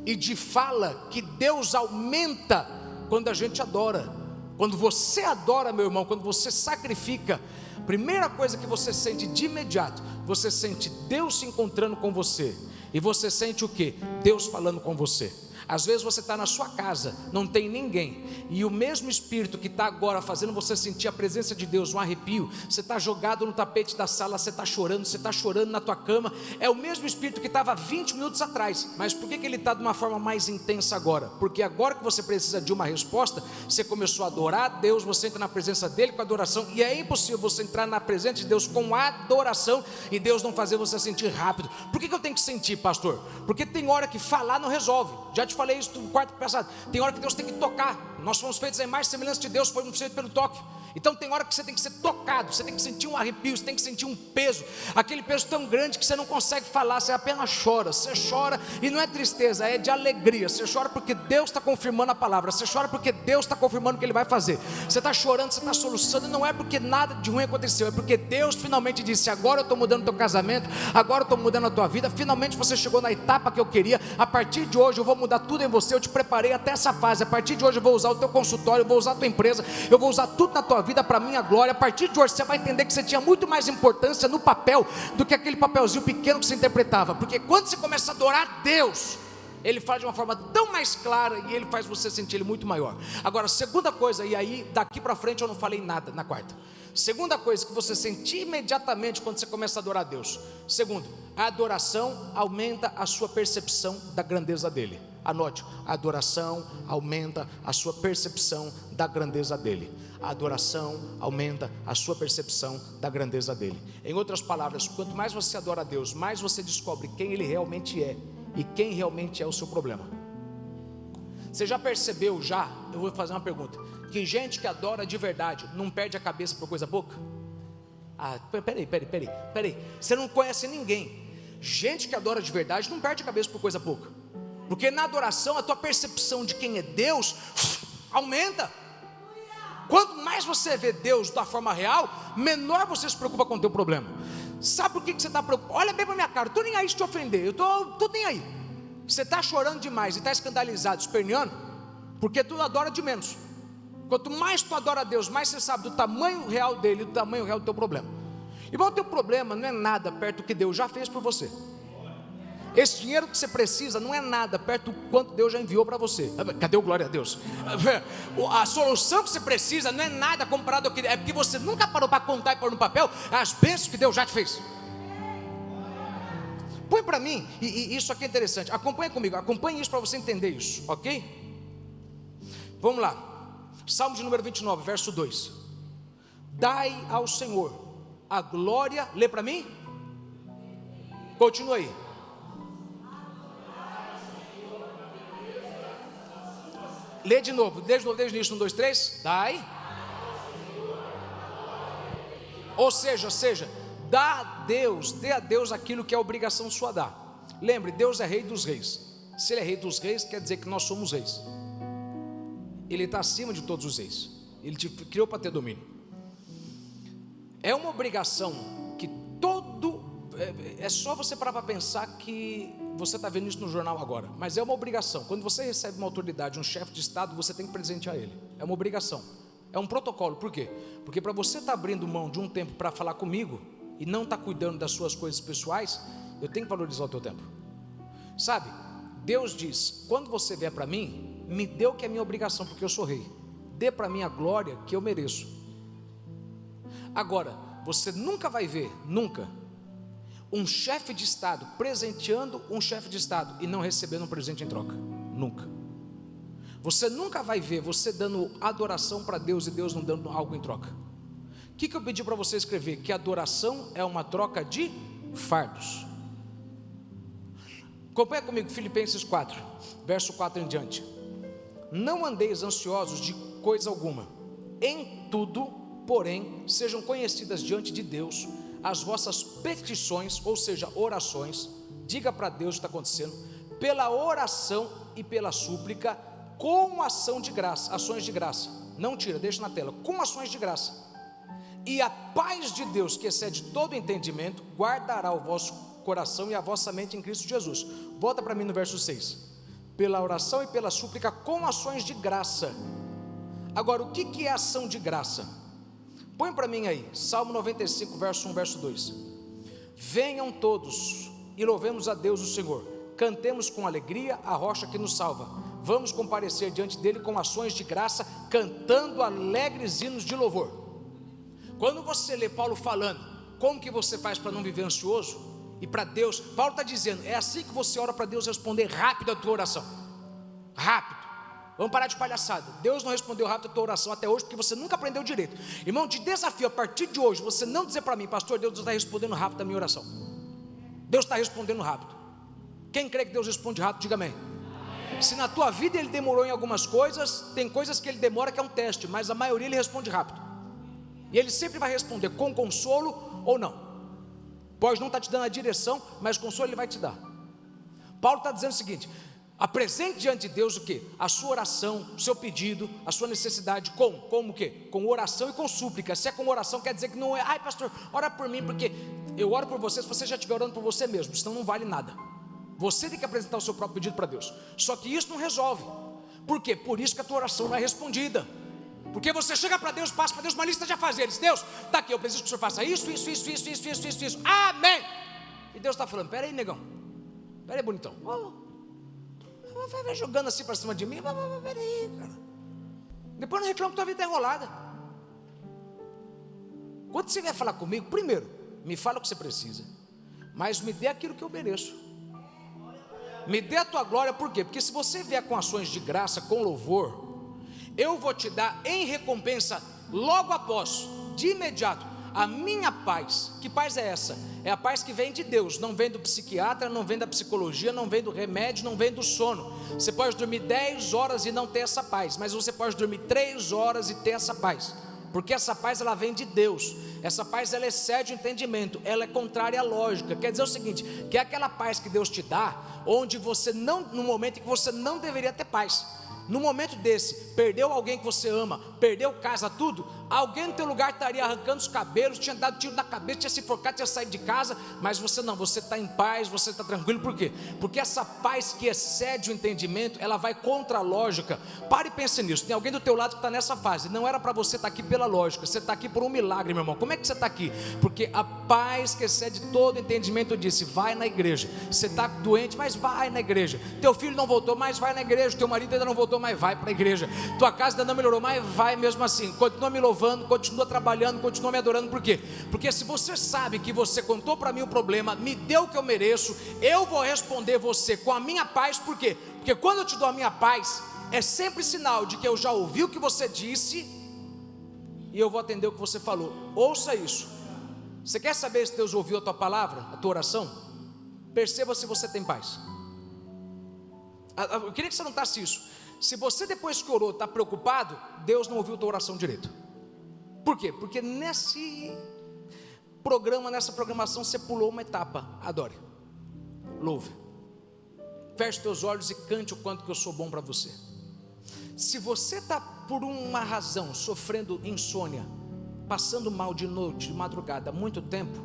e de fala que Deus aumenta quando a gente adora. Quando você adora, meu irmão, quando você sacrifica, primeira coisa que você sente de imediato, você sente Deus se encontrando com você. E você sente o quê? Deus falando com você. Às vezes você está na sua casa, não tem ninguém, e o mesmo Espírito que está agora fazendo você sentir a presença de Deus, um arrepio, você está jogado no tapete da sala, você está chorando na tua cama, é o mesmo Espírito que estava 20 minutos atrás. Mas por que ele está de uma forma mais intensa agora? Porque agora que você precisa de uma resposta, você começou a adorar a Deus, você entra na presença dele com adoração, e é impossível você entrar na presença de Deus com adoração e Deus não fazer você sentir rápido. Por que eu tenho que sentir, pastor? Porque tem hora que falar não resolve. Já te falei isso no quarto passado. Tem hora que Deus tem que tocar. Nós fomos feitos à imagem e semelhança de Deus, fomos feitos pelo toque. Então tem hora que você tem que ser tocado, você tem que sentir um arrepio, você tem que sentir um peso, aquele peso tão grande que você não consegue falar, você apenas chora. Você chora e não é tristeza, é de alegria. Você chora porque Deus está confirmando a palavra, você chora porque Deus está confirmando o que Ele vai fazer. Você está chorando, você está soluçando, não é porque nada de ruim aconteceu, é porque Deus finalmente disse: agora eu estou mudando o teu casamento, agora eu estou mudando a tua vida, finalmente você chegou na etapa que eu queria. A partir de hoje eu vou mudar tudo em você, eu te preparei até essa fase. A partir de hoje eu vou usar o teu consultório, eu vou usar a tua empresa, eu vou usar tudo na tua vida para a minha glória. A partir de hoje você vai entender que você tinha muito mais importância no papel do que aquele papelzinho pequeno que você interpretava. Porque quando você começa a adorar a Deus, Ele fala de uma forma tão mais clara e Ele faz você sentir Ele muito maior. Agora, segunda coisa, e aí daqui para frente eu não falei nada na quarta. Segunda coisa que você sente imediatamente quando você começa a adorar a Deus. Segundo, a adoração aumenta a sua percepção da grandeza dEle. Anote: a adoração aumenta a sua percepção da grandeza dEle. A adoração aumenta a sua percepção da grandeza dEle. Em outras palavras, quanto mais você adora a Deus, mais você descobre quem Ele realmente é e quem realmente é o seu problema. Você já percebeu eu vou fazer uma pergunta, que gente que adora de verdade não perde a cabeça por coisa pouca? Peraí, você não conhece ninguém. Gente que adora de verdade não perde a cabeça por coisa pouca, porque na adoração a tua percepção de quem é Deus aumenta. Quanto mais você vê Deus da forma real, menor você se preocupa com o teu problema. Sabe por que você está preocupado? Olha bem para minha cara, eu estou nem aí se te ofender, eu estou nem aí. Você está chorando demais e está escandalizado, esperneando, porque tu adora de menos. Quanto mais tu adora a Deus, mais você sabe do tamanho real dele e do tamanho real do teu problema. Irmão, o teu problema não é nada perto do que Deus já fez por você. Esse dinheiro que você precisa não é nada perto do quanto Deus já enviou para você. Cadê o glória a Deus? A solução que você precisa não é nada comparado ao que é, porque você nunca parou para contar e pôr no papel as bênçãos que Deus já te fez. Põe para mim, e isso aqui é interessante. Acompanha comigo, acompanhe isso para você entender isso, ok? Vamos lá. Salmo de número 29, verso 2. Dai ao Senhor a glória. Lê para mim. Continua aí. Lê de novo, desde o início, 1, 2, 3. Dai. Ou seja, dê a Deus aquilo que é obrigação sua dar. Lembre, Deus é rei dos reis. Se Ele é rei dos reis, quer dizer que nós somos reis. Ele está acima de todos os reis. Ele te criou para ter domínio. É uma obrigação que é só você parar para pensar que você está vendo isso no jornal agora, mas é uma obrigação. Quando você recebe uma autoridade, um chefe de estado, você tem que presentear ele. É uma obrigação, é um protocolo. Por quê? Porque para você estar abrindo mão de um tempo para falar comigo e não estar cuidando das suas coisas pessoais, eu tenho que valorizar o teu tempo. Sabe, Deus diz, quando você vier para mim, me dê o que é minha obrigação, porque eu sou rei. Dê para mim a glória que eu mereço. Agora, você nunca vai ver, nunca, um chefe de estado presenteando um chefe de estado e não recebendo um presente em troca. Nunca. Você nunca vai ver você dando adoração para Deus e Deus não dando algo em troca. O que eu pedi para você escrever? Que adoração é uma troca de fardos. Acompanha comigo Filipenses 4, verso 4 em diante. Não andeis ansiosos de coisa alguma, em tudo, porém, sejam conhecidas diante de Deus as vossas petições, ou seja, orações. Diga para Deus o que está acontecendo, pela oração e pela súplica, com ação de graça, ações de graça. Não tira, deixa na tela, com ações de graça. E a paz de Deus, que excede todo entendimento, guardará o vosso coração e a vossa mente em Cristo Jesus. Volta para mim no verso 6. Pela oração e pela súplica, com ações de graça. Agora, o que é ação de graça? Põe para mim aí, Salmo 95, verso 1, verso 2. Venham todos e louvemos a Deus o Senhor. Cantemos com alegria a rocha que nos salva. Vamos comparecer diante dele com ações de graça, cantando alegres hinos de louvor. Quando você lê Paulo falando, como que você faz para não viver ansioso? E para Deus, Paulo está dizendo, é assim que você ora para Deus responder rápido a tua oração. Rápido. Vamos parar de palhaçada. Deus não respondeu rápido a tua oração até hoje, porque você nunca aprendeu direito. Irmão, te desafio a partir de hoje, você não dizer para mim, pastor, Deus está respondendo rápido a minha oração. Deus está respondendo rápido. Quem crê que Deus responde rápido, diga amém. Se na tua vida ele demorou em algumas coisas, tem coisas que ele demora que é um teste, mas a maioria ele responde rápido. E ele sempre vai responder com consolo ou não. Pode não estar te dando a direção, mas consolo ele vai te dar. Paulo está dizendo o seguinte: apresente diante de Deus o que? A sua oração, o seu pedido, a sua necessidade, como o quê? Com oração e com súplica. Se é com oração, quer dizer que não é, ai pastor, ora por mim, porque eu oro por você, se você já estiver orando por você mesmo, senão não vale nada. Você tem que apresentar o seu próprio pedido para Deus. Só que isso não resolve. Por quê? Por isso que a tua oração não é respondida. Porque você chega para Deus, passa para Deus uma lista de afazeres. Deus, está aqui, eu preciso que o Senhor faça isso. Amém. E Deus está falando, pera aí, negão, pera aí, bonitão, vai jogando assim para cima de mim, pera aí, cara. Depois não reclama que tua vida está enrolada. Quando você vier falar comigo, primeiro, me fala o que você precisa, mas me dê aquilo que eu mereço. Me dê a tua glória, por quê? Porque se você vier com ações de graça, com louvor, eu vou te dar em recompensa, logo após, de imediato, a minha paz. Que paz é essa? É a paz que vem de Deus, não vem do psiquiatra, não vem da psicologia, não vem do remédio, não vem do sono. Você pode dormir 10 horas e não ter essa paz, mas você pode dormir 3 horas e ter essa paz, porque essa paz ela vem de Deus. Essa paz ela excede o entendimento, ela é contrária à lógica. Quer dizer o seguinte, que é aquela paz que Deus te dá, onde você não, no momento em que você não deveria ter paz, no momento desse, perdeu alguém que você ama, perdeu casa, tudo, Alguém no teu lugar estaria arrancando os cabelos, tinha dado tiro na cabeça, tinha se enforcado, tinha saído de casa, mas você não, você está em paz, você está tranquilo. Por quê? Porque essa paz que excede o entendimento, ela vai contra a lógica. Pare e pense nisso. Tem alguém do teu lado que está nessa fase. Não era para você estar aqui pela lógica, você está aqui por um milagre, meu irmão. Como é que você está aqui? Porque a paz que excede todo entendimento disse: vai na igreja. Você está doente, mas vai na igreja. Teu filho não voltou, mas vai na igreja. Teu marido ainda não voltou, mas vai para a igreja. Tua casa ainda não melhorou, mas vai mesmo assim. Continua me louvando, continua trabalhando, continua me adorando. Por quê? Porque se você sabe que você contou para mim o problema, me deu o que eu mereço, eu vou responder você com a minha paz. Por quê? Porque quando eu te dou a minha paz, é sempre sinal de que eu já ouvi o que você disse e eu vou atender o que você falou. Ouça isso. Você quer saber se Deus ouviu a tua palavra, a tua oração? Perceba se você tem paz. Eu queria que você notasse isso. Se você depois que orou está preocupado, Deus não ouviu a tua oração direito. Por quê? Porque nesse programa, nessa programação, você pulou uma etapa. Adore, louve, feche teus olhos e cante o quanto que eu sou bom para você. Se você está por uma razão sofrendo insônia, passando mal de noite, de madrugada, há muito tempo,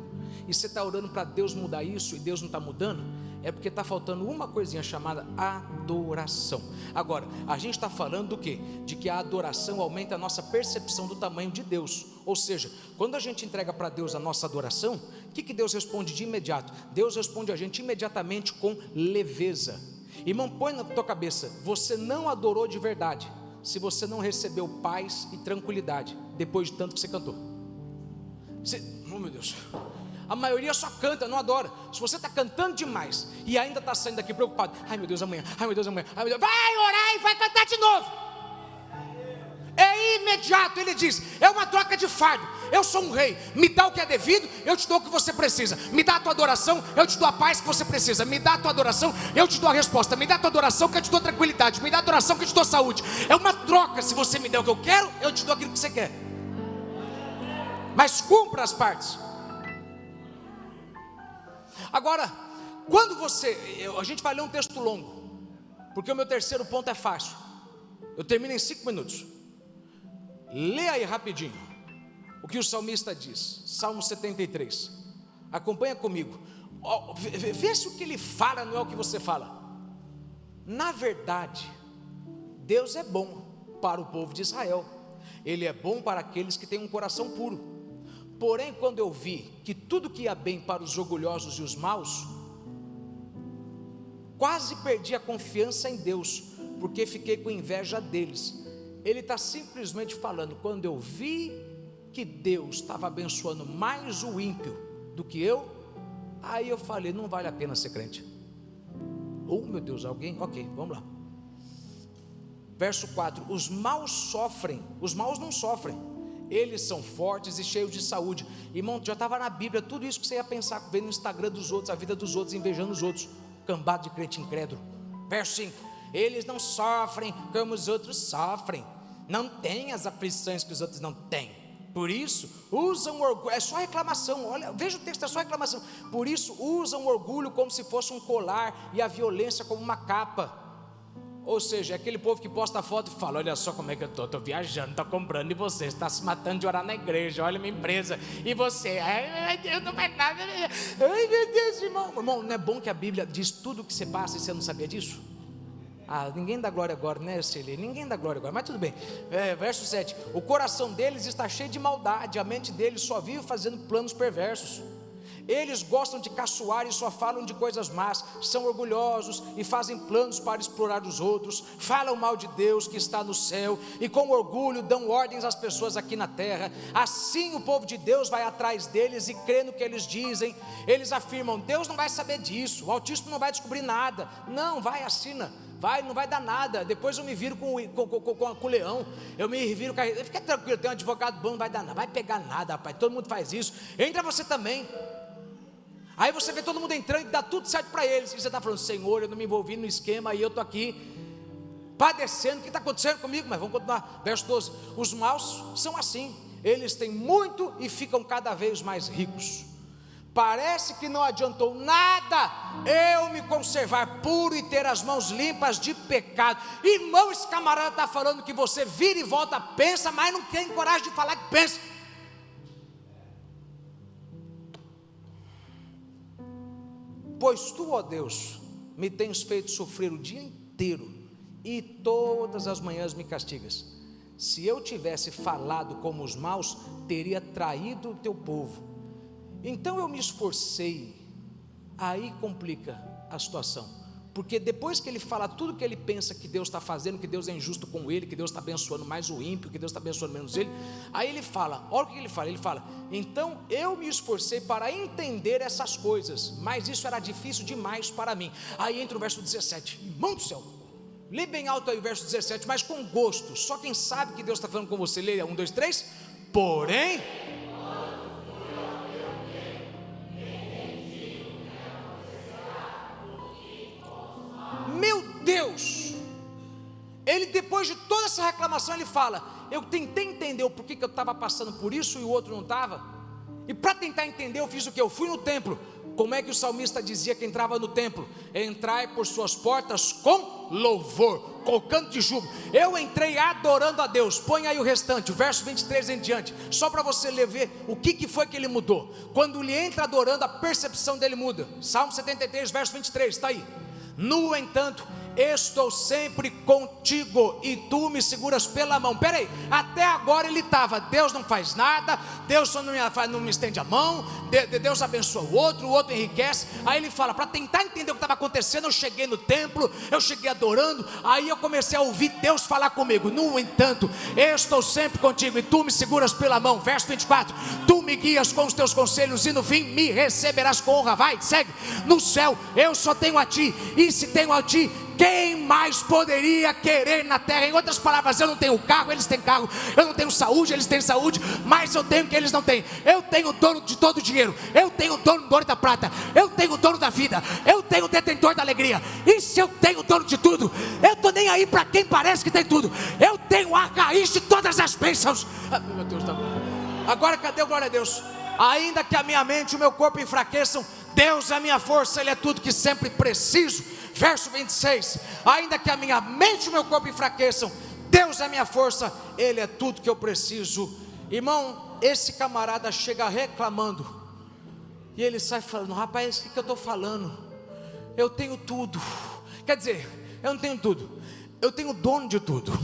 e você está orando para Deus mudar isso e Deus não está mudando, é porque está faltando uma coisinha chamada adoração. Agora, a gente está falando do quê? De que a adoração aumenta a nossa percepção do tamanho de Deus. Ou seja, quando a gente entrega para Deus a nossa adoração, o que Deus responde de imediato? Deus responde a gente imediatamente com leveza. Irmão, põe na tua cabeça, você não adorou de verdade se você não recebeu paz e tranquilidade depois de tanto que você cantou. Oh meu Deus, a maioria só canta, não adora. Se você está cantando demais e ainda está saindo daqui preocupado, ai meu Deus, amanhã, ai meu Deus, amanhã, ai meu Deus, vai orar e vai cantar de novo. É imediato. Ele diz, é uma troca de fardo. Eu sou um rei, me dá o que é devido, eu te dou o que você precisa. Me dá a tua adoração, eu te dou a paz que você precisa. Me dá a tua adoração, eu te dou a resposta. Me dá a tua adoração, que eu te dou tranquilidade. Me dá a adoração, que eu te dou saúde. É uma troca. Se você me der o que eu quero, eu te dou aquilo que você quer. Mas cumpra as partes. Agora, quando a gente vai ler um texto longo, porque o meu terceiro ponto é fácil, eu termino em 5 minutos. Lê aí rapidinho o que o salmista diz, Salmo 73, acompanha comigo, vê se o que ele fala não é o que você fala. Na verdade, Deus é bom para o povo de Israel, Ele é bom para aqueles que têm um coração puro. Porém, quando eu vi que tudo que ia bem para os orgulhosos e os maus, quase perdi a confiança em Deus, porque fiquei com inveja deles. Ele está simplesmente falando, quando eu vi que Deus estava abençoando mais o ímpio do que eu, aí eu falei, não vale a pena ser crente. Oh meu Deus, alguém? Ok, vamos lá. Verso 4, os maus sofrem, os maus não sofrem, eles são fortes e cheios de saúde. Irmão, já estava na Bíblia, tudo isso que você ia pensar, vendo no Instagram dos outros, a vida dos outros, invejando os outros, cambado de crente incrédulo. Verso 5, eles não sofrem como os outros sofrem, não têm as aflições que os outros não têm, por isso usam orgulho, é só reclamação, olha, veja o texto, é só reclamação, por isso usam orgulho como se fosse um colar e a violência como uma capa. Ou seja, é aquele povo que posta foto e fala, olha só como é que eu estou viajando, estou comprando, e você está se matando de orar na igreja, olha minha empresa, e você, ai meu Deus, não faz nada, ai meu Deus, irmão, não é bom que a Bíblia diz tudo o que você passa e você não sabia disso? Ninguém dá glória agora, né, Celi? Ninguém dá glória agora, mas tudo bem. Verso 7, o coração deles está cheio de maldade, a mente deles só vive fazendo planos perversos. Eles gostam de caçoar e só falam de coisas más, são orgulhosos e fazem planos para explorar os outros, falam mal de Deus que está no céu e com orgulho dão ordens às pessoas aqui na terra. Assim o povo de Deus vai atrás deles e crê no que eles dizem. Eles afirmam, Deus não vai saber disso, o Altíssimo não vai descobrir nada. Não, vai, assina. Vai, não vai dar nada, depois eu me viro com o leão, eu me viro com a... Fica tranquilo, tem um advogado bom, não vai dar nada, vai pegar nada, rapaz, todo mundo faz isso, entra você também. Aí você vê todo mundo entrando e dá tudo certo para eles, e você está falando, Senhor, eu não me envolvi no esquema, e eu estou aqui padecendo, o que está acontecendo comigo? Mas vamos continuar, verso 12, os maus são assim, eles têm muito e ficam cada vez mais ricos, Parece que não adiantou nada eu me conservar puro e ter as mãos limpas de pecado. Irmão, esse camarada está falando que você vira e volta, pensa, mas não tem coragem de falar que pensa. Pois tu, ó Deus, me tens feito sofrer o dia inteiro, e todas as manhãs me castigas. Se eu tivesse falado como os maus, teria traído o teu povo. Então eu me esforcei. Aí complica a situação, porque depois que ele fala tudo que ele pensa que Deus está fazendo, que Deus é injusto com ele, que Deus está abençoando mais o ímpio, que Deus está abençoando menos ele, aí ele fala, olha o que ele fala, então eu me esforcei para entender essas coisas, mas isso era difícil demais para mim. Aí entra o verso 17, irmão do céu, lê bem alto aí o verso 17, mas com gosto, só quem sabe que Deus está falando com você, leia 1, 2, 3, porém... Meu Deus, ele depois de toda essa reclamação, ele fala, eu tentei entender o porquê que eu estava passando por isso e o outro não estava, e para tentar entender eu fiz o que? Eu fui no templo. Como é que o salmista dizia que entrava no templo? Entrai por suas portas com louvor, com canto de júbilo. Eu entrei adorando a Deus. Põe aí o restante, o verso 23 em diante, só para você ver o que foi que ele mudou. Quando ele entra adorando, a percepção dele muda. Salmo 73, verso 23, está aí. No entanto, estou sempre contigo e tu me seguras pela mão. Peraí, até agora ele estava, Deus não faz nada, Deus só não me estende a mão, Deus abençoa o outro enriquece. Aí ele fala, para tentar entender o que estava acontecendo, eu cheguei no templo, eu cheguei adorando, aí eu comecei a ouvir Deus falar comigo. No entanto, estou sempre contigo e tu me seguras pela mão. Verso 24, tu me guias com os teus conselhos e no fim me receberás com honra. Vai, segue. No céu eu só tenho a ti, e se tenho a ti, quem mais poderia querer na terra? Em outras palavras, eu não tenho carro, eles têm carro. Eu não tenho saúde, eles têm saúde. Mas eu tenho o que eles não têm. Eu tenho o dono de todo o dinheiro. Eu tenho o dono do ouro e da prata. Eu tenho o dono da vida. Eu tenho o detentor da alegria. E se eu tenho o dono de tudo, eu estou nem aí para quem parece que tem tudo. Eu tenho a raiz de todas as bênçãos. Meu Deus, tá bom. Agora cadê o glória a Deus? Ainda que a minha mente e o meu corpo enfraqueçam, Deus é a minha força, Ele é tudo que sempre preciso. Verso 26, ainda que a minha mente e o meu corpo enfraqueçam, Deus é a minha força, Ele é tudo que eu preciso. Irmão, esse camarada chega reclamando, e ele sai falando, rapaz, o que eu estou falando? Eu tenho tudo. Quer dizer, eu não tenho tudo, eu tenho o dono de tudo.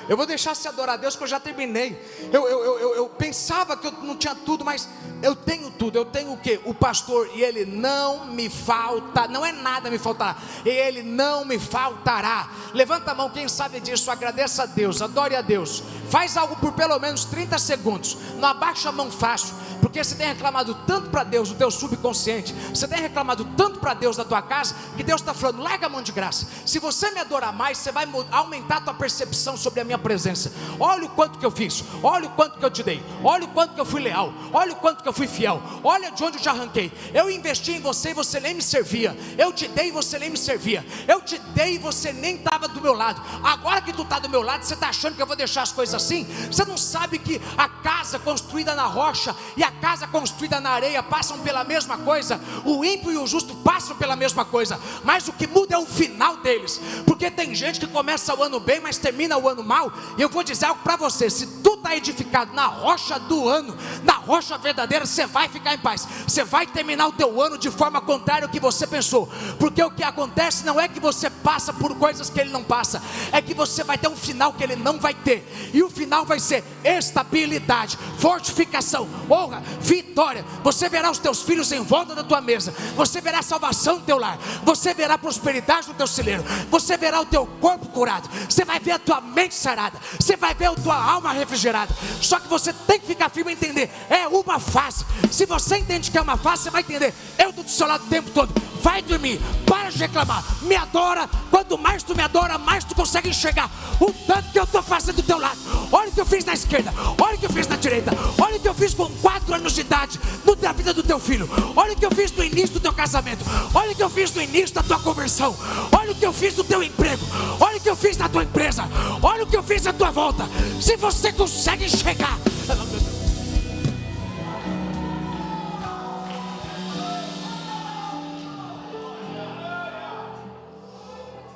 Eu vou deixar se adorar a Deus, que eu já terminei. Eu pensava que eu não tinha tudo, mas eu tenho tudo. Eu tenho o quê? O pastor, e ele não me falta. Não é nada me faltará, e ele não me faltará. Levanta a mão quem sabe disso, agradeça a Deus, adore a Deus. Faz algo por pelo menos 30 segundos. Não abaixa a mão fácil, porque você tem reclamado tanto para Deus do teu subconsciente, você tem reclamado tanto para Deus da tua casa, que Deus está falando, larga a mão de graça. Se você me adorar mais, você vai aumentar a tua percepção sobre a minha presença. Olha o quanto que eu fiz, olha o quanto que eu te dei, olha o quanto que eu fui leal, olha o quanto que eu fui fiel, olha de onde eu te arranquei. Eu investi em você e você nem me servia. Eu te dei e você nem me servia. Eu te dei e você nem estava do meu lado. Agora que tu está do meu lado, você está achando que eu vou deixar as coisas assim? Você não sabe que a casa construída na rocha e a casa construída na areia passam pela mesma coisa. O ímpio e o justo passam pela mesma coisa, mas o que muda é o final deles. Porque tem gente que começa o ano bem, mas termina o ano mal. E eu vou dizer algo para você: se tu está edificado na rocha do ano, na rocha verdadeira, você vai ficar em paz. Você vai terminar o teu ano de forma contrária ao que você pensou. Porque o que acontece não é que você passa por coisas que ele não passa, é que você vai ter um final que ele não vai ter. E o final vai ser estabilidade, fortificação, honra, vitória. Você verá os teus filhos em volta da tua mesa. Você verá salvação no teu lar. Você verá prosperidade no teu celeiro. Você verá o teu corpo curado. Você vai ver a tua mente sarada. Você vai ver a tua alma refrigerada. Só que você tem que ficar firme e entender, é uma fase. Se você entende que é uma fase, você vai entender. Eu estou do seu lado o tempo todo. Vai dormir, para de reclamar, me adora. Quanto mais tu me adora, mais tu consegue enxergar o tanto que eu estou fazendo do teu lado. Olha o que eu fiz na esquerda, olha o que eu fiz na direita, olha o que eu fiz com 4 anos de idade na vida do teu filho, olha o que eu fiz no início do teu casamento, olha o que eu fiz no início da tua conversão, olha o que eu fiz no teu emprego, olha o que eu fiz na tua empresa, olha o que eu fiz na tua volta. Se você consegue enxergar,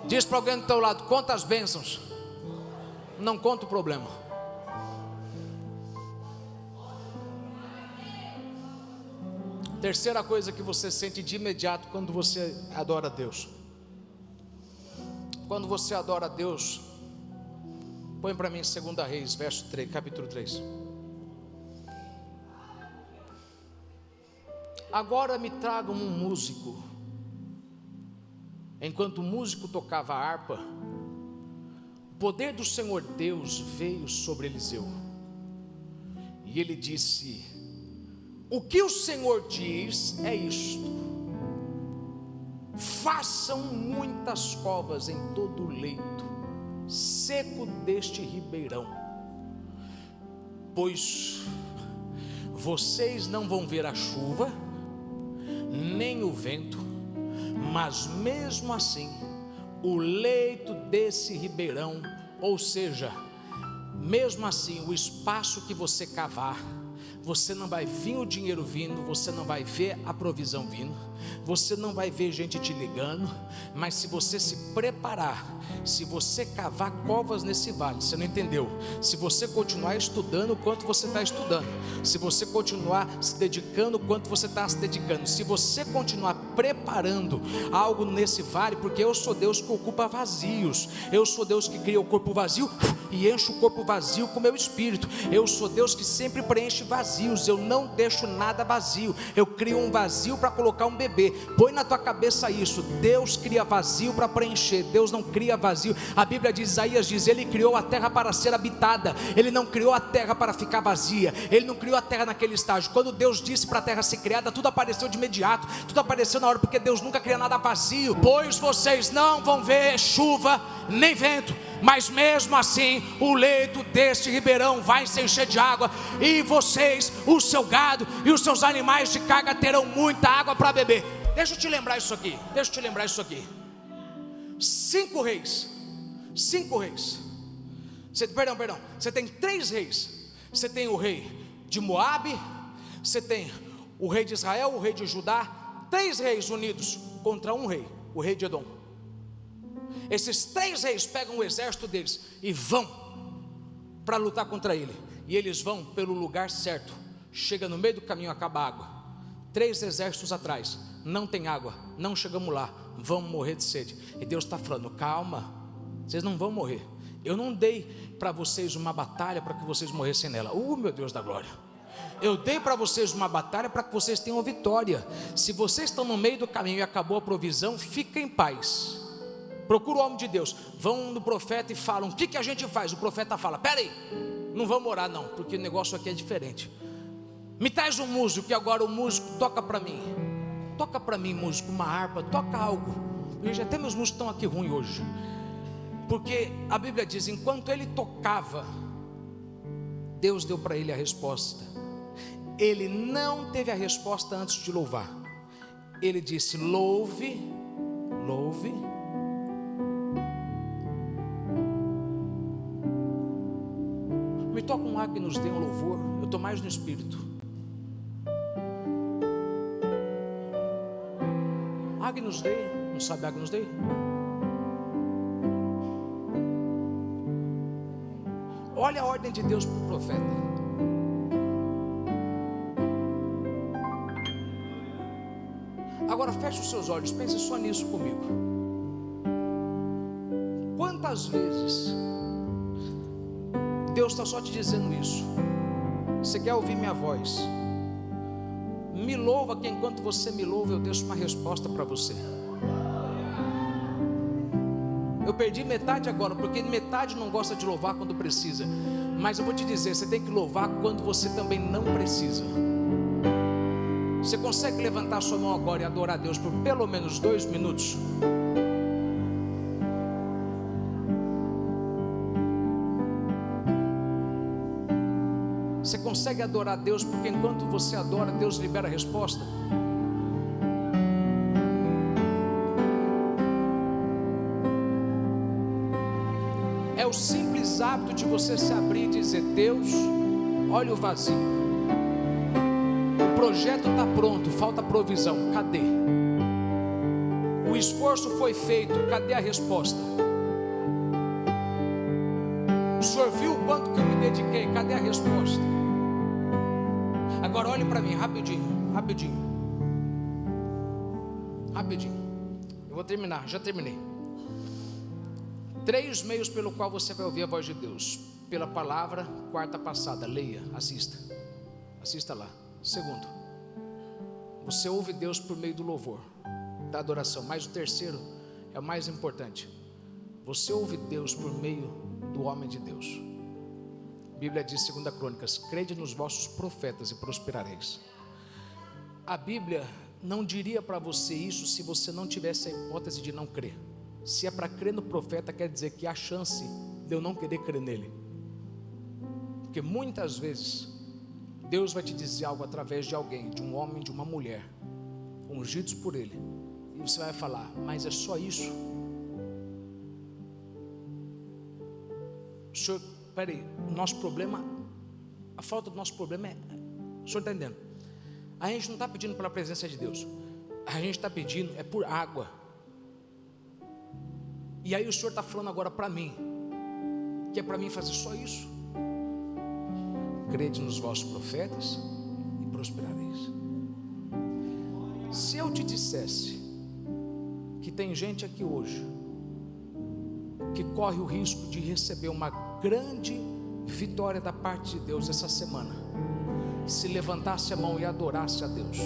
Diz para alguém do teu lado: conta as bênçãos, não conta o problema. Terceira coisa que você sente de imediato quando você adora a Deus. Quando você adora a Deus, põe para mim 2 Reis, verso 3, capítulo 3. Agora me tragam um músico. Enquanto o músico tocava a harpa, o poder do Senhor Deus veio sobre Eliseu. E ele disse: o que o Senhor diz é isto: façam muitas covas em todo o leito seco deste ribeirão, pois vocês não vão ver a chuva, nem o vento, mas mesmo assim, o leito desse ribeirão, ou seja, mesmo assim, o espaço que você cavar, você não vai ver o dinheiro vindo, você não vai ver a provisão vindo, você não vai ver gente te ligando, mas se você se preparar, se você cavar covas nesse vale, você não entendeu? Se você continuar estudando o quanto você está estudando, se você continuar se dedicando o quanto você está se dedicando, se você continuar preparando algo nesse vale, porque eu sou Deus que ocupa vazios, eu sou Deus que cria o corpo vazio e enche o corpo vazio com o meu espírito, eu sou Deus que sempre preenche vazios, eu não deixo nada vazio, eu crio um vazio para colocar um bebê. Põe na tua cabeça isso: Deus cria vazio para preencher, Deus não cria vazio. A Bíblia diz, Isaías diz, Ele criou a terra para ser habitada, Ele não criou a terra para ficar vazia, Ele não criou a terra naquele estágio. Quando Deus disse para a terra ser criada, tudo apareceu de imediato, tudo apareceu na hora, porque Deus nunca cria nada vazio. Pois vocês não vão ver chuva nem vento, mas mesmo assim o leito deste ribeirão vai se encher de água, e vocês, o seu gado e os seus animais de carga terão muita água para beber. Deixa eu te lembrar isso aqui, 5 reis, você tem 3 reis, você tem o rei de Moabe, você tem o rei de Israel, o rei de Judá, 3 reis unidos contra um rei, o rei de Edom. Esses 3 reis pegam o exército deles e vão para lutar contra ele, e eles vão pelo lugar certo, chega no meio do caminho, acaba a água, 3 exércitos atrás, não tem água, não chegamos lá, vamos morrer de sede. E Deus está falando: calma, vocês não vão morrer, eu não dei para vocês uma batalha para que vocês morressem nela. Meu Deus da glória, eu dei para vocês uma batalha para que vocês tenham vitória. Se vocês estão no meio do caminho e acabou a provisão, fiquem em paz, procura o homem de Deus, vão no profeta e falam: o que a gente faz? O profeta fala: peraí, não vamos orar não, porque o negócio aqui é diferente, me traz um músico, que agora o músico toca para mim, músico, uma harpa, toca algo. Veja, até meus músicos estão aqui ruins hoje, porque a Bíblia diz, enquanto ele tocava, Deus deu para ele a resposta. Ele não teve a resposta antes de louvar, ele disse: louve, louve. Me toca um ar que nos dê um louvor, eu estou mais no espírito. Agnus Dei, não sabe Agnus Dei? Olha a ordem de Deus para o profeta. Agora feche os seus olhos, pense só nisso comigo. Quantas vezes Deus está só te dizendo isso? Você quer ouvir minha voz? Me louva, que enquanto você me louva, eu deixo uma resposta para você. Eu perdi metade agora, porque metade não gosta de louvar quando precisa. Mas eu vou te dizer, você tem que louvar quando você também não precisa. Você consegue levantar sua mão agora e adorar a Deus por pelo menos 2 minutos? Você consegue adorar a Deus, porque enquanto você adora, Deus libera a resposta. É o simples hábito de você se abrir e dizer: Deus, olha o vazio, o projeto está pronto, falta provisão, cadê? O esforço foi feito, cadê a resposta? O senhor viu o quanto que eu me dediquei, cadê a resposta? Agora olhe para mim, rapidinho, rapidinho. Eu vou terminar, já terminei. 3 meios pelo qual você vai ouvir a voz de Deus: pela palavra, quarta passada, leia, assista lá. Segundo, você ouve Deus por meio do louvor, da adoração. Mas o terceiro é o mais importante: você ouve Deus por meio do homem de Deus. A Bíblia diz, 2 Crônicas: crede nos vossos profetas e prosperareis. A Bíblia não diria para você isso se você não tivesse a hipótese de não crer. Se é para crer no profeta, quer dizer que há chance de eu não querer crer nele. Porque muitas vezes Deus vai te dizer algo através de alguém, de um homem, de uma mulher, ungidos por Ele, e você vai falar: mas é só isso? Senhor, peraí, o nosso problema, a falta do nosso problema é, o senhor está entendendo? A gente não está pedindo pela presença de Deus, a gente está pedindo é por água. E aí o senhor está falando agora para mim, que é para mim fazer só isso? Crede nos vossos profetas e prosperareis. Se eu te dissesse que tem gente aqui hoje que corre o risco de receber uma grande vitória da parte de Deus essa semana, se levantasse a mão e adorasse a Deus,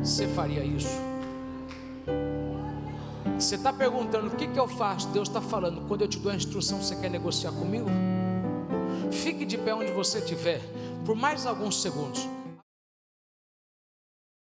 você faria isso? Você está perguntando: o que eu faço? Deus está falando: quando eu te dou a instrução, você quer negociar comigo? Fique de pé onde você estiver, por mais alguns segundos.